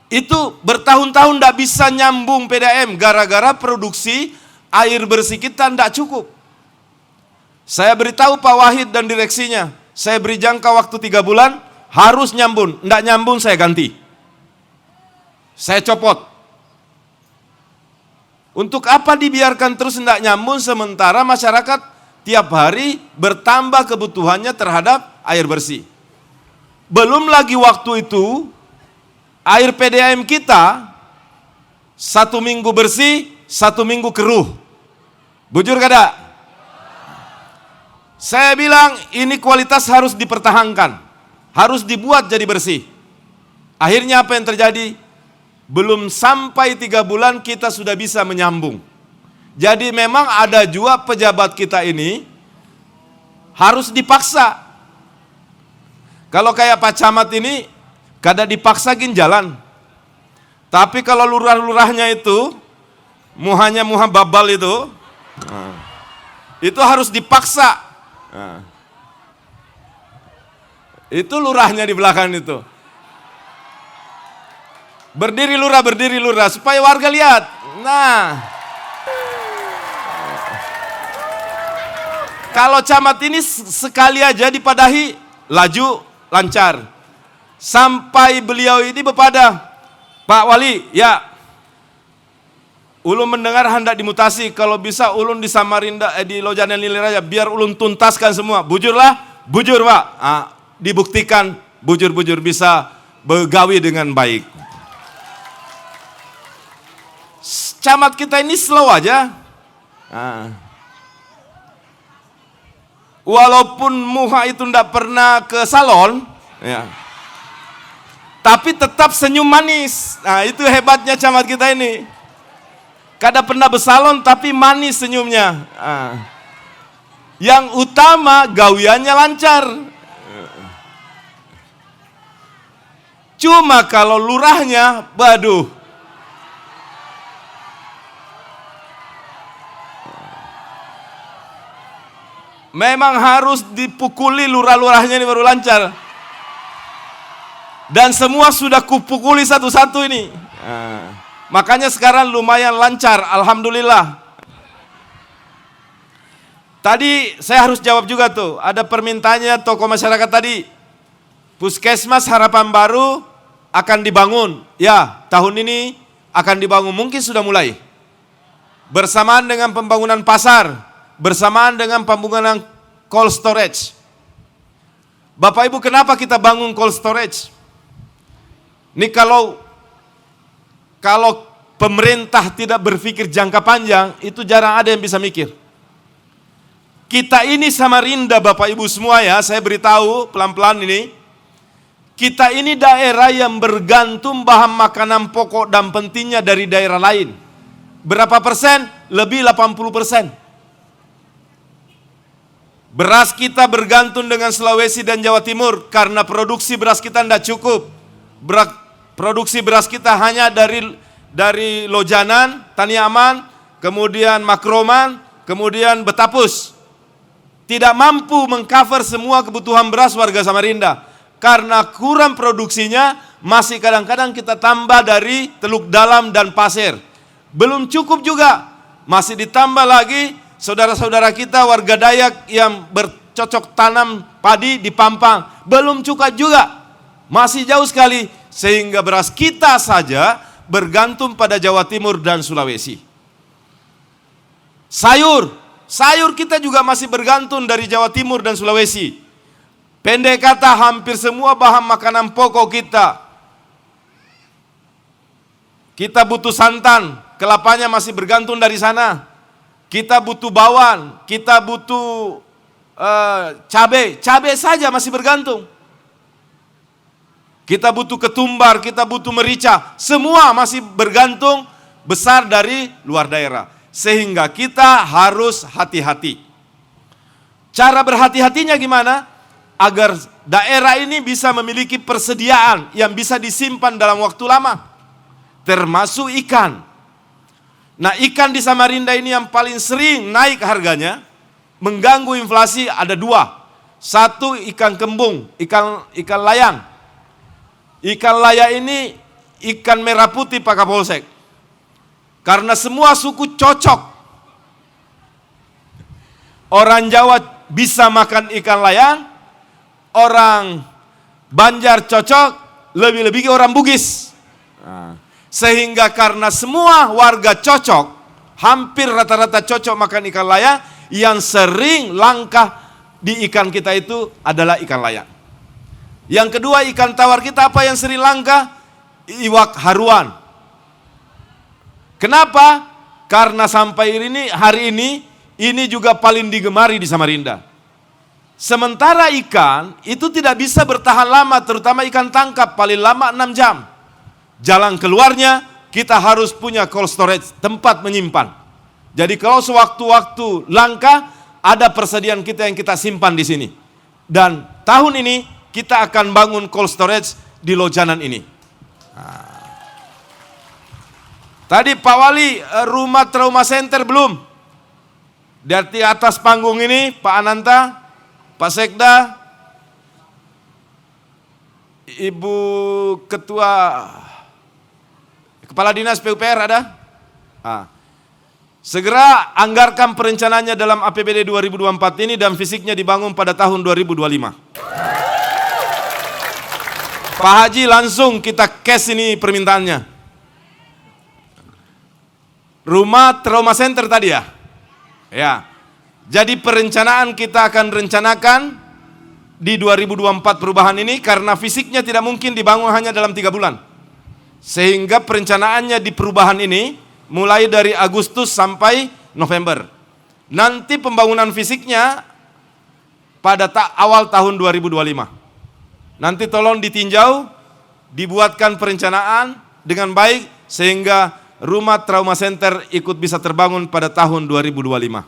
Itu bertahun-tahun tidak bisa nyambung PDAM gara-gara produksi air bersih kita tidak cukup. Saya beritahu Pak Wahid dan direksinya, saya beri jangka waktu 3 bulan, harus nyambung. Tidak nyambung saya ganti. Saya copot. Untuk apa dibiarkan terus tidak nyambung sementara masyarakat tiap hari bertambah kebutuhannya terhadap air bersih. Belum lagi waktu itu air PDAM kita 1 minggu bersih, 1 minggu keruh. Bujur kada? Saya bilang ini kualitas harus dipertahankan, harus dibuat jadi bersih. Akhirnya apa yang terjadi? Belum sampai 3 bulan kita sudah bisa menyambung. Jadi memang ada juga pejabat kita ini harus dipaksa. Kalau kayak Pak Camat ini kada dipaksakin jalan. Tapi kalau lurah-lurahnya itu muhanya muha babal itu harus dipaksa. Itu lurahnya di belakang itu. Berdiri lurah supaya warga lihat. Nah, kalau camat ini sekali aja dipadahi, laju, lancar. Sampai beliau ini bepada, Pak Wali, ya, ulun mendengar hendak dimutasi, kalau bisa ulun di Samarinda, di Lojanan Ilir aja, biar ulun tuntaskan semua. Bujurlah, bujur Pak. Dibuktikan, bujur-bujur bisa begawi dengan baik. Camat kita ini slow aja. Walaupun muha itu ndak pernah ke salon, ya, tapi tetap senyum manis. Nah, itu hebatnya camat kita ini. Kada pernah bersalon tapi manis senyumnya. Yang utama gawiannya lancar. Cuma kalau lurahnya, waduh. Memang harus dipukuli lurah-lurahnya ini baru lancar. Dan semua sudah kupukuli satu-satu ini. Makanya sekarang lumayan lancar, alhamdulillah. Tadi saya harus jawab juga tuh, ada permintaannya tokoh masyarakat tadi. Puskesmas Harapan Baru akan dibangun. Ya, tahun ini akan dibangun, mungkin sudah mulai. Bersamaan dengan pembangunan pasar, bersamaan dengan pembangunan cold storage. Bapak Ibu, kenapa kita bangun cold storage? Ini kalau pemerintah tidak berpikir jangka panjang, itu jarang ada yang bisa mikir. Kita ini Samarinda, Bapak Ibu semua ya, saya beritahu pelan-pelan ini. Kita ini daerah yang bergantung bahan makanan pokok dan pentingnya dari daerah lain. Berapa persen? Lebih 80%. Beras kita bergantung dengan Sulawesi dan Jawa Timur karena produksi beras kita tidak cukup. Produksi beras kita hanya dari Lojanan, Tani Aman, kemudian Makroman, kemudian Betapus. Tidak mampu mengcover semua kebutuhan beras warga Samarinda. Karena kurang produksinya, masih kadang-kadang kita tambah dari Teluk Dalam dan Pasir. Belum cukup juga, masih ditambah lagi saudara-saudara kita warga Dayak yang bercocok tanam padi di Pampang. Belum cukup juga, masih jauh sekali. Sehingga beras kita saja bergantung pada Jawa Timur dan Sulawesi. Sayur kita juga masih bergantung dari Jawa Timur dan Sulawesi. Pendek kata, hampir semua bahan makanan pokok kita butuh santan, kelapanya masih bergantung dari sana. Kita butuh bawang, kita butuh cabai saja masih bergantung. Kita butuh ketumbar, kita butuh merica, semua masih bergantung besar dari luar daerah. Sehingga kita harus hati-hati. Cara berhati-hatinya gimana? Agar daerah ini bisa memiliki persediaan yang bisa disimpan dalam waktu lama. Termasuk ikan. Nah, ikan di Samarinda ini yang paling sering naik harganya, mengganggu inflasi ada dua. Satu, ikan kembung, ikan layang. Ikan layang ini ikan merah putih Pak Kapolsek. Karena semua suku cocok. Orang Jawa bisa makan ikan layang, orang Banjar cocok, lebih-lebih orang Bugis. Nah, sehingga karena semua warga cocok, hampir rata-rata cocok makan ikan layang, yang sering langka di ikan kita itu adalah ikan layang. Yang kedua, ikan tawar kita apa yang sering langka? Iwak haruan. Kenapa? Karena sampai hari ini juga paling digemari di Samarinda. Sementara ikan itu tidak bisa bertahan lama, terutama ikan tangkap paling lama 6 jam. Jalan keluarnya kita harus punya cold storage, tempat menyimpan. Jadi kalau sewaktu-waktu langka, ada persediaan kita yang kita simpan di sini. Dan tahun ini kita akan bangun cold storage di Lojanan ini. Tadi Pak Wali, rumah trauma center belum? Di atas panggung ini Pak Ananta, Pak Sekda, Ibu Ketua Kepala Dinas PUPR ada? Segera anggarkan perencanaannya dalam APBD 2024 ini dan fisiknya dibangun pada tahun 2025. Pak Haji langsung kita cash ini permintaannya. Rumah trauma center tadi ya? Ya. Jadi perencanaan kita akan rencanakan di 2024 perubahan ini karena fisiknya tidak mungkin dibangun hanya dalam 3 bulan. Sehingga perencanaannya di perubahan ini mulai dari Agustus sampai November. Nanti pembangunan fisiknya pada awal tahun 2025. Nanti tolong ditinjau, dibuatkan perencanaan dengan baik sehingga rumah trauma center ikut bisa terbangun pada tahun 2025.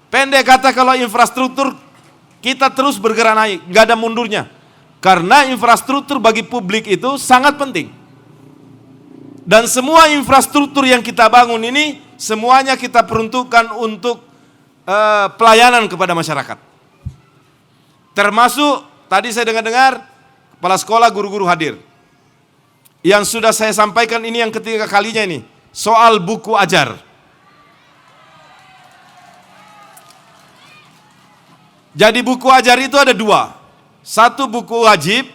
Pendek kata, kalau infrastruktur kita terus bergerak naik, nggak ada mundurnya. Karena infrastruktur bagi publik itu sangat penting. Dan semua infrastruktur yang kita bangun ini, semuanya kita peruntukkan untuk pelayanan kepada masyarakat. Termasuk, tadi saya dengar kepala sekolah, guru-guru hadir. Yang sudah saya sampaikan ini yang ketiga kalinya ini, soal buku ajar. Jadi buku ajar itu ada 2. Satu, buku wajib,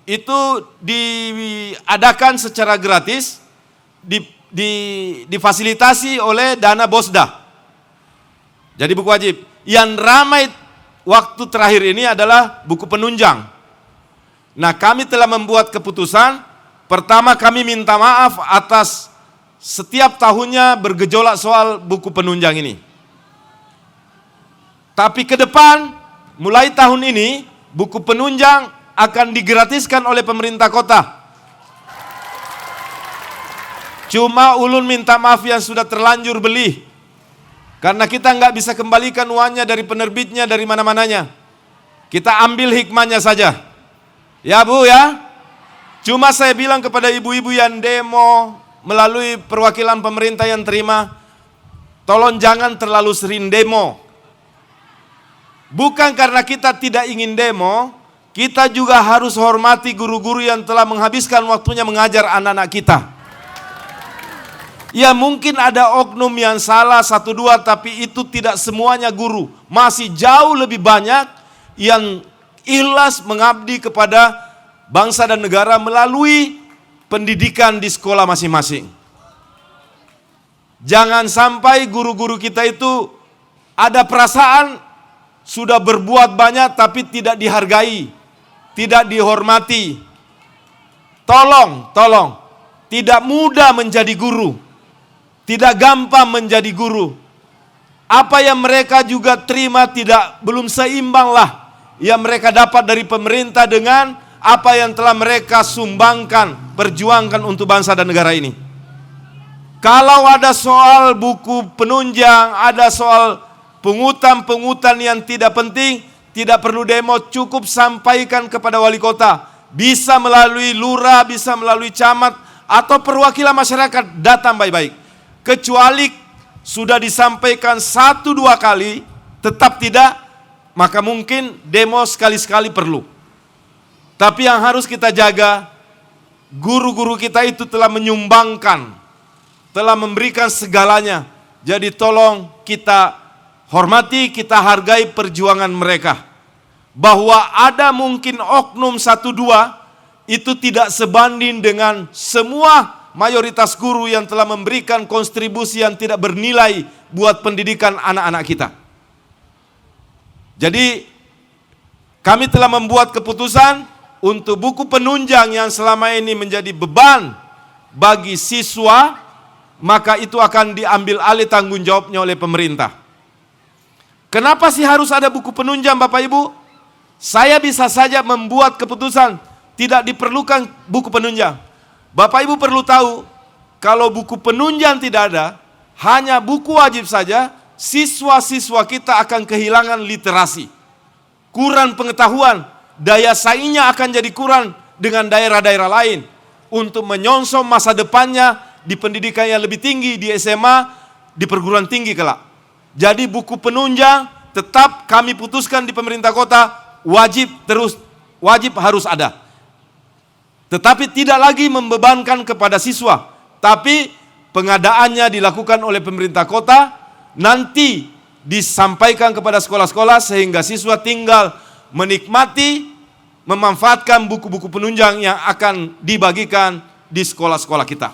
itu diadakan secara gratis, difasilitasi oleh dana Bosda. Jadi buku wajib. Yang ramai waktu terakhir ini adalah buku penunjang. Nah, kami telah membuat keputusan. Pertama, kami minta maaf atas setiap tahunnya bergejolak soal buku penunjang ini. Tapi ke depan, mulai tahun ini, buku penunjang akan digratiskan oleh pemerintah kota. Cuma ulun minta maaf yang sudah terlanjur beli. Karena kita nggak bisa kembalikan uangnya dari penerbitnya, dari mana-mananya. Kita ambil hikmahnya saja. Ya Bu ya. Cuma saya bilang kepada ibu-ibu yang demo melalui perwakilan pemerintah yang terima, tolong jangan terlalu sering demo. Bukan karena kita tidak ingin demo, kita juga harus hormati guru-guru yang telah menghabiskan waktunya mengajar anak-anak kita. Ya mungkin ada oknum yang salah 1-2, tapi itu tidak semuanya guru. Masih jauh lebih banyak yang ikhlas mengabdi kepada bangsa dan negara melalui pendidikan di sekolah masing-masing. Jangan sampai guru-guru kita itu ada perasaan sudah berbuat banyak tapi tidak dihargai, tidak dihormati. Tolong, tidak mudah menjadi guru. Tidak gampang menjadi guru. Apa yang mereka juga terima belum seimbang lah yang mereka dapat dari pemerintah dengan apa yang telah mereka sumbangkan, perjuangkan untuk bangsa dan negara ini. Kalau ada soal buku penunjang, ada soal pungutan-pungutan yang tidak penting, tidak perlu demo, cukup sampaikan kepada wali kota. Bisa melalui lurah, bisa melalui camat, atau perwakilan masyarakat, datang baik-baik. kecuali sudah disampaikan 1-2 kali, tetap tidak, maka mungkin demo sekali-sekali perlu. Tapi yang harus kita jaga, guru-guru kita itu telah menyumbangkan, telah memberikan segalanya. Jadi tolong kita hormati, kita hargai perjuangan mereka. Bahwa ada mungkin oknum 1-2 itu tidak sebanding dengan semua mayoritas guru yang telah memberikan kontribusi yang tidak bernilai buat pendidikan anak-anak kita. Jadi kami telah membuat keputusan untuk buku penunjang yang selama ini menjadi beban bagi siswa, maka itu akan diambil alih tanggung jawabnya oleh pemerintah. Kenapa sih harus ada buku penunjang Bapak Ibu? Saya bisa saja membuat keputusan tidak diperlukan buku penunjang. Bapak Ibu perlu tahu, kalau buku penunjang tidak ada, hanya buku wajib saja, siswa-siswa kita akan kehilangan literasi. Kurang pengetahuan, daya saingnya akan jadi kurang dengan daerah-daerah lain. Untuk menyongsong masa depannya di pendidikan yang lebih tinggi, di SMA, di perguruan tinggi kelak. Jadi buku penunjang tetap kami putuskan di pemerintah kota, wajib harus ada. Tetapi tidak lagi membebankan kepada siswa, tapi pengadaannya dilakukan oleh pemerintah kota, nanti disampaikan kepada sekolah-sekolah sehingga siswa tinggal menikmati, memanfaatkan buku-buku penunjang yang akan dibagikan di sekolah-sekolah kita.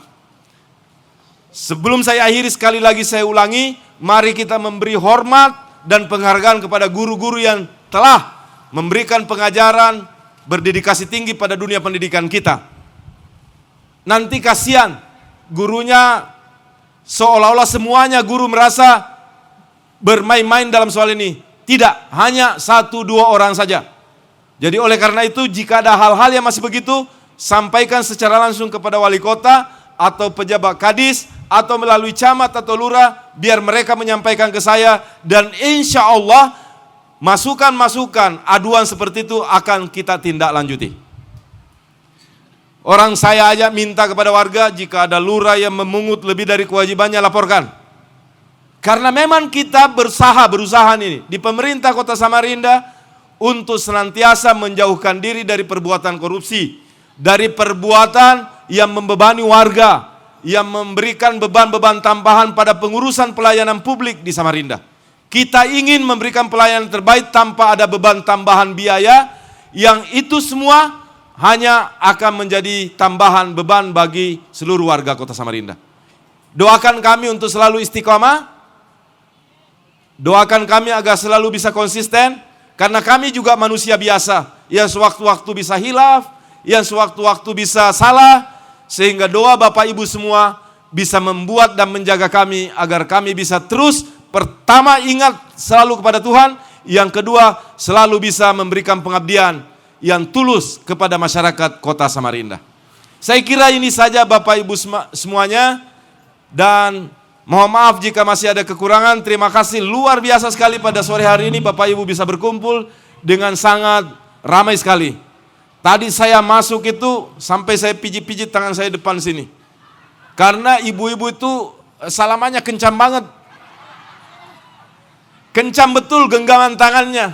Sebelum saya akhiri, sekali lagi saya ulangi, mari kita memberi hormat dan penghargaan kepada guru-guru yang telah memberikan pengajaran berdedikasi tinggi pada dunia pendidikan kita. Nanti kasihan gurunya, seolah-olah semuanya guru merasa bermain-main dalam soal ini. Tidak, hanya 1-2 orang saja. Jadi oleh karena itu, jika ada hal-hal yang masih begitu, sampaikan secara langsung kepada wali kota atau pejabat kadis atau melalui camat atau lurah, biar mereka menyampaikan ke saya, dan insya Allah masukan-masukan, aduan seperti itu akan kita tindak lanjuti. Orang saya aja minta kepada warga, jika ada lurah yang memungut lebih dari kewajibannya, laporkan. Karena memang kita berusaha ini di pemerintah Kota Samarinda untuk senantiasa menjauhkan diri dari perbuatan korupsi, dari perbuatan yang membebani warga, yang memberikan beban-beban tambahan pada pengurusan pelayanan publik di Samarinda. Kita ingin memberikan pelayanan terbaik tanpa ada beban tambahan biaya, yang itu semua hanya akan menjadi tambahan beban bagi seluruh warga Kota Samarinda. Doakan kami untuk selalu istiqamah, doakan kami agar selalu bisa konsisten, karena kami juga manusia biasa, yang sewaktu-waktu bisa hilaf, yang sewaktu-waktu bisa salah, sehingga doa Bapak Ibu semua bisa membuat dan menjaga kami agar kami bisa terus, pertama ingat selalu kepada Tuhan, yang kedua selalu bisa memberikan pengabdian yang tulus kepada masyarakat Kota Samarinda. Saya kira ini saja Bapak Ibu semuanya, dan mohon maaf jika masih ada kekurangan. Terima kasih luar biasa sekali pada sore hari ini Bapak Ibu bisa berkumpul dengan sangat ramai sekali. Tadi saya masuk itu sampai saya pijit-pijit tangan saya depan sini. Karena ibu-ibu itu salamannya kencang banget. Kencang betul genggaman tangannya.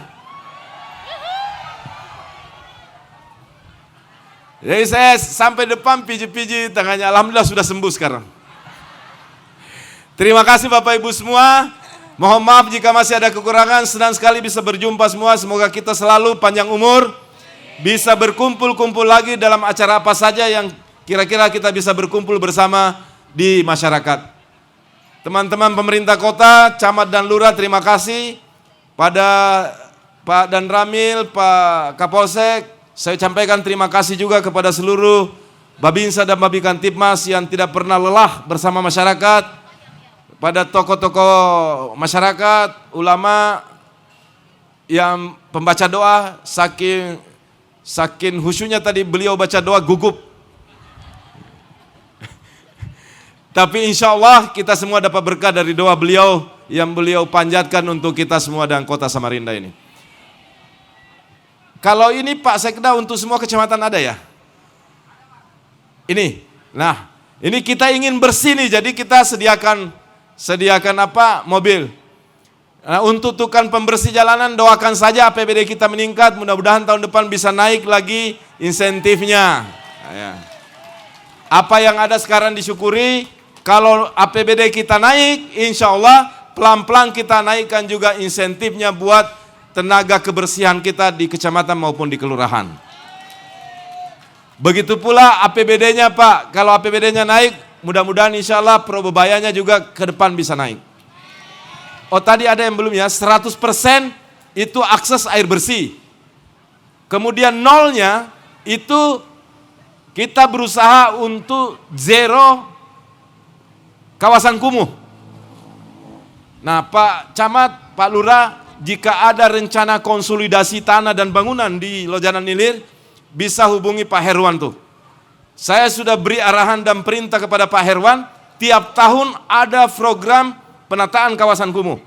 Jadi saya sampai depan pijit-pijit tangannya. Alhamdulillah sudah sembuh sekarang. Terima kasih Bapak Ibu semua. Mohon maaf jika masih ada kekurangan. Senang sekali bisa berjumpa semua. Semoga kita selalu panjang umur, bisa berkumpul-kumpul lagi dalam acara apa saja yang kira-kira kita bisa berkumpul bersama di masyarakat. Teman-teman pemerintah kota, camat dan lurah, terima kasih. Pada Pak Dan Ramil, Pak Kapolsek, saya sampaikan terima kasih juga kepada seluruh Babinsa dan Babikan Tipmas yang tidak pernah lelah bersama masyarakat. Pada tokoh-tokoh masyarakat, ulama yang pembaca doa, saking khusyuknya tadi beliau baca doa gugup. Tapi insya Allah kita semua dapat berkah dari doa beliau yang beliau panjatkan untuk kita semua dan Kota Samarinda ini. Kalau ini Pak Sekda untuk semua kecamatan ada ya? Ini, nah Ini kita ingin bersih nih, jadi kita sediakan apa? Mobil. Nah, untuk tukang pembersih jalanan doakan saja APBD kita meningkat, mudah-mudahan tahun depan bisa naik lagi insentifnya. Nah, ya. Apa yang ada sekarang disyukuri, kalau APBD kita naik, insya Allah pelan-pelan kita naikkan juga insentifnya buat tenaga kebersihan kita di kecamatan maupun di kelurahan. Begitu pula APBD-nya Pak, kalau APBD-nya naik, mudah-mudahan insya Allah Probobayanya juga ke depan bisa naik. Oh tadi ada yang belum ya, 100% itu akses air bersih. Kemudian nolnya itu kita berusaha untuk zero kawasan kumuh. Nah Pak Camat, Pak Lurah, jika ada rencana konsolidasi tanah dan bangunan di Lojanan Ilir, bisa hubungi Pak Herwan tuh. Saya sudah beri arahan dan perintah kepada Pak Herwan, tiap tahun ada program penataan kawasan kumuh.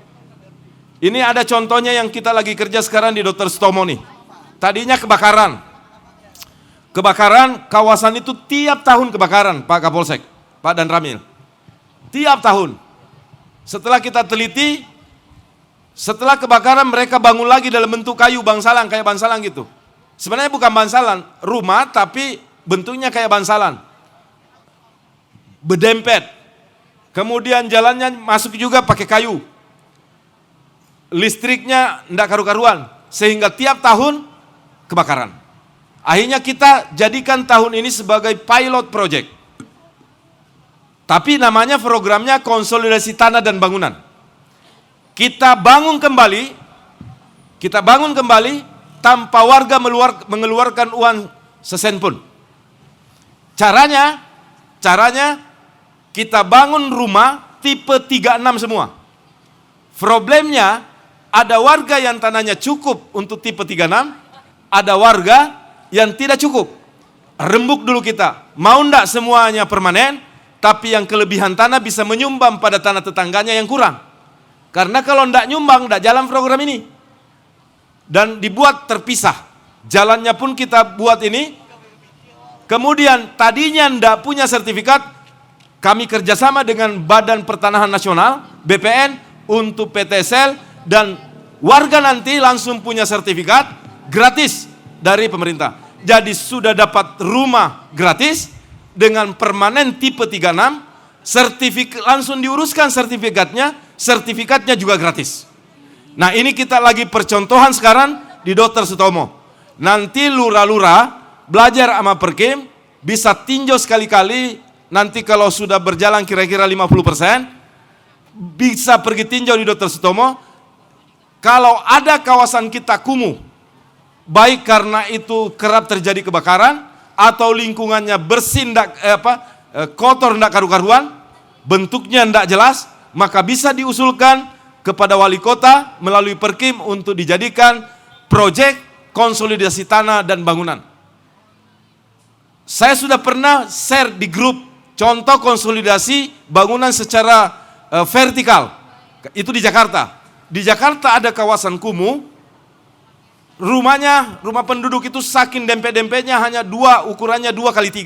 Ini ada contohnya yang kita lagi kerja sekarang di Dr. Sutomo nih. Tadinya kebakaran. Kebakaran kawasan itu tiap tahun kebakaran Pak Kapolsek, Pak Dan Ramil. Tiap tahun. Setelah kita teliti, setelah kebakaran mereka bangun lagi dalam bentuk kayu bangsalan, kayak bangsalan gitu. Sebenarnya bukan bangsalan, rumah tapi bentuknya kayak bangsalan. Berdempet. Kemudian jalannya masuk juga pakai kayu. Listriknya enggak karu-karuan. Sehingga tiap tahun kebakaran. Akhirnya kita jadikan tahun ini sebagai pilot project. Tapi namanya programnya konsolidasi tanah dan bangunan. Kita bangun kembali tanpa warga mengeluarkan uang sesen pun. Caranya kita bangun rumah tipe 36 semua. Problemnya ada warga yang tanahnya cukup untuk tipe 36, ada warga yang tidak cukup. Rembuk dulu kita, mau ndak semuanya permanen, tapi yang kelebihan tanah bisa menyumbang pada tanah tetangganya yang kurang. Karena kalau ndak nyumbang, ndak jalan program ini. Dan dibuat terpisah. Jalannya pun kita buat ini. Kemudian tadinya ndak punya sertifikat, kami kerjasama dengan Badan Pertanahan Nasional, BPN, untuk PTSL, dan warga nanti langsung punya sertifikat gratis dari pemerintah. Jadi sudah dapat rumah gratis dengan permanen tipe 36, sertifikat langsung diuruskan sertifikatnya juga gratis. Nah ini kita lagi percontohan sekarang di Dr. Sutomo. Nanti lurah-lurah belajar sama Perkim, bisa tinjau sekali-kali, nanti kalau sudah berjalan kira-kira 50%, bisa pergi tinjau di Dr. Sutomo. Kalau ada kawasan kita kumuh, baik karena itu kerap terjadi kebakaran, atau lingkungannya bersih, kotor, ndak karu-karuan, bentuknya ndak jelas, maka bisa diusulkan kepada wali kota melalui Perkim untuk dijadikan proyek konsolidasi tanah dan bangunan. Saya sudah pernah share di grup contoh konsolidasi bangunan secara vertikal. Itu di Jakarta. Di Jakarta ada kawasan kumuh, rumah penduduk itu saking dempet-dempetnya hanya ukurannya 2x3.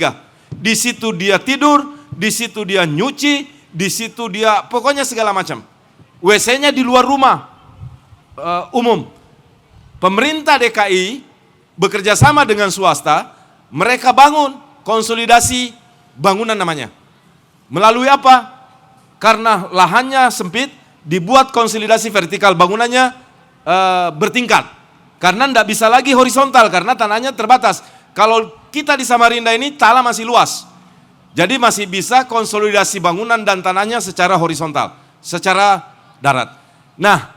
Di situ dia tidur, di situ dia nyuci, di situ dia pokoknya segala macam. WC-nya di luar rumah umum. Pemerintah DKI bekerja sama dengan swasta, mereka bangun konsolidasi bangunan namanya. Melalui apa? Karena lahannya sempit, dibuat konsolidasi vertikal, bangunannya bertingkat. Karena tidak bisa lagi horizontal, karena tanahnya terbatas. Kalau kita di Samarinda ini tanah masih luas. Jadi masih bisa konsolidasi bangunan dan tanahnya secara horizontal, secara darat. Nah,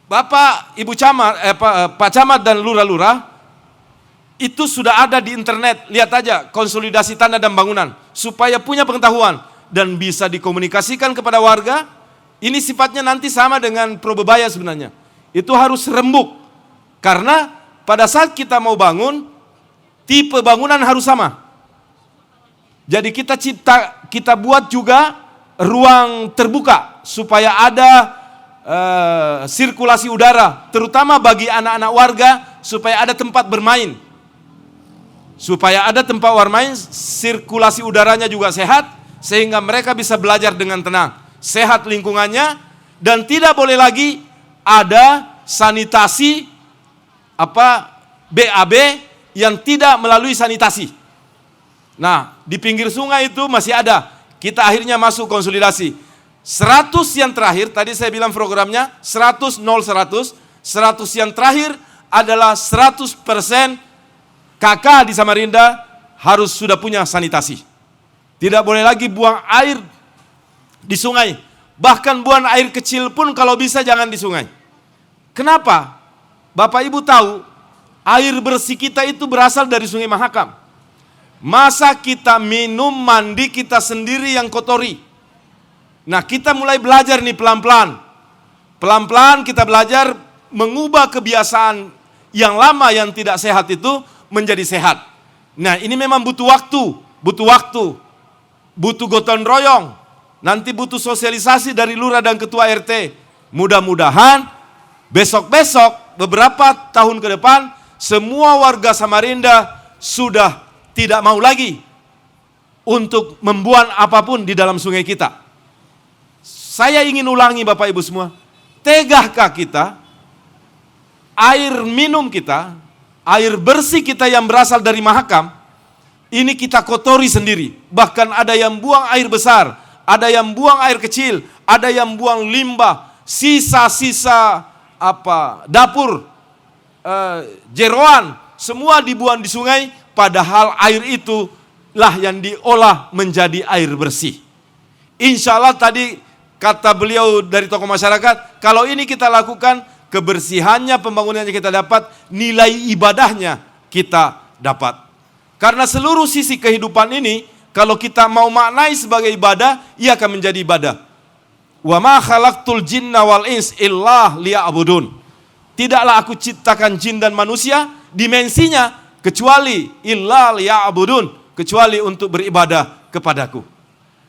Bapak, Ibu Camat, Pak Camat dan Lurah-Lurah, itu sudah ada di internet. Lihat aja konsolidasi tanah dan bangunan, supaya punya pengetahuan dan bisa dikomunikasikan kepada warga. Ini sifatnya nanti sama dengan Probebaya sebenarnya. Itu harus rembuk. Karena pada saat kita mau bangun, tipe bangunan harus sama. Jadi kita buat juga ruang terbuka supaya ada sirkulasi udara, terutama bagi anak-anak warga supaya ada tempat bermain. Supaya ada tempat bermain, sirkulasi udaranya juga sehat, sehingga mereka bisa belajar dengan tenang. Sehat lingkungannya, dan tidak boleh lagi ada sanitasi BAB yang tidak melalui sanitasi. Nah, di pinggir sungai itu masih ada. Kita akhirnya masuk konsolidasi. 100 yang terakhir, tadi saya bilang programnya 100, 0, 100. 100 yang terakhir adalah 100% KK di Samarinda harus sudah punya sanitasi. Tidak boleh lagi buang air di sungai. Bahkan buang air kecil pun kalau bisa jangan di sungai. Kenapa? Bapak Ibu tahu, air bersih kita itu berasal dari Sungai Mahakam. Masa kita minum, mandi kita sendiri yang kotori. Nah, kita mulai belajar nih pelan-pelan. Pelan-pelan kita belajar mengubah kebiasaan yang lama yang tidak sehat itu menjadi sehat. Nah, ini memang butuh waktu, butuh gotong royong, nanti butuh sosialisasi dari lurah dan ketua RT. Mudah-mudahan besok-besok, beberapa tahun ke depan, semua warga Samarinda sudah tidak mau lagi untuk membuang apapun di dalam sungai kita. Saya ingin ulangi Bapak Ibu semua, tegakah kita, air minum kita, air bersih kita yang berasal dari Mahakam, ini kita kotori sendiri. Bahkan ada yang buang air besar, ada yang buang air kecil, ada yang buang limbah, sisa-sisa dapur, jeroan, semua dibuang di sungai, padahal air itu lah yang diolah menjadi air bersih. Insya Allah tadi kata beliau dari tokoh masyarakat, kalau ini kita lakukan, kebersihannya, pembangunannya kita dapat, nilai ibadahnya kita dapat. Karena seluruh sisi kehidupan ini, kalau kita mau maknai sebagai ibadah, ia akan menjadi ibadah. Wa ma khalaqtul jinna wal ins illa liya'budun. Tidaklah aku ciptakan jin dan manusia, dimensinya, kecuali illa liya'budun, kecuali untuk beribadah kepadaku.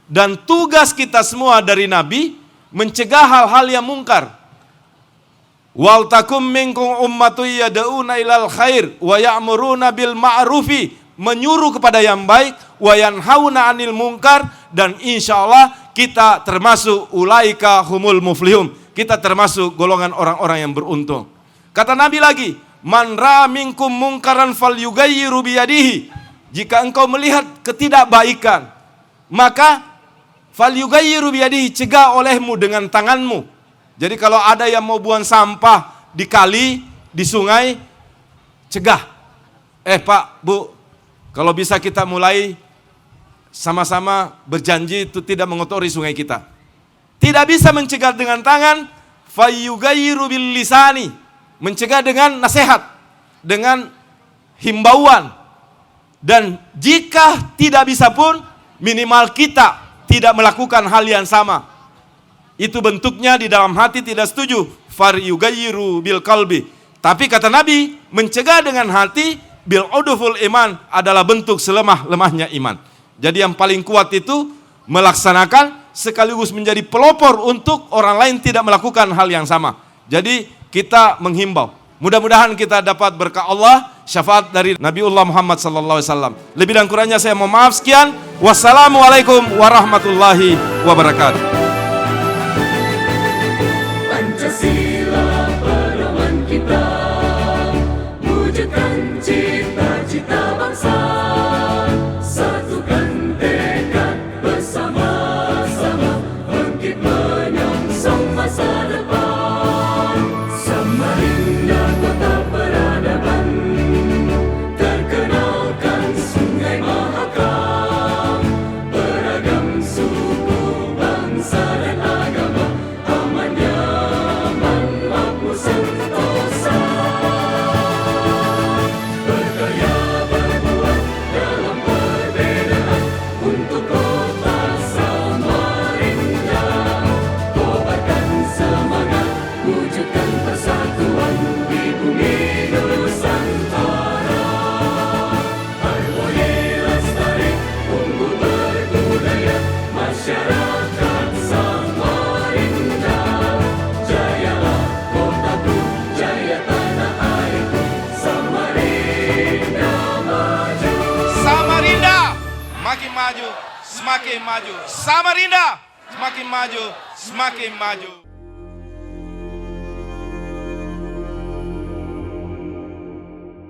Dan tugas kita semua dari Nabi, mencegah hal-hal yang mungkar. Wal takum minkum ummatu yad'una ilal khair wa ya'muruna bil ma'rufi, menyuruh kepada yang baik, wa yanhauna 'anil munkar, dan insyaallah kita termasuk ulaika humul muflihun. Kita termasuk golongan orang-orang yang beruntung. Kata Nabi lagi, man ra'a minkum munkaran falyughayyiru biyadihi. Jika engkau melihat ketidakbaikan, maka falyughayyiru biyadihi, cegah olehmu dengan tanganmu. Jadi kalau ada yang mau buang sampah di kali, di sungai, cegah. Pak, Bu, kalau bisa kita mulai sama-sama berjanji itu tidak mengotori sungai kita. Tidak bisa mencegah dengan tangan, fayyughayyiru bil lisani, mencegah dengan nasihat, dengan himbauan. Dan jika tidak bisa pun, minimal kita tidak melakukan hal yang sama. Itu bentuknya di dalam hati tidak setuju. Faryughayyiru bil qalbi. Tapi kata Nabi, mencegah dengan hati bil udhuful iman adalah bentuk selemah-lemahnya iman. Jadi yang paling kuat itu melaksanakan sekaligus menjadi pelopor untuk orang lain tidak melakukan hal yang sama. Jadi kita menghimbau. Mudah-mudahan kita dapat berkah Allah, syafaat dari Nabiullah Muhammad SAW. Lebih dan kurangnya saya mohon maaf. Sekian. Wassalamualaikum warahmatullahi wabarakatuh. Pancasila pedoman kita, wujudkan cita-cita bangsa, satukan tekad bersama-sama, bangkit menyongsong masa depan. Samarinda kota peradaban, terkenalkan Sungai Mahakam, beragam suku, bangsa dan agama, aman, nyaman, semakin maju, semakin maju. Samarinda, semakin maju, semakin maju.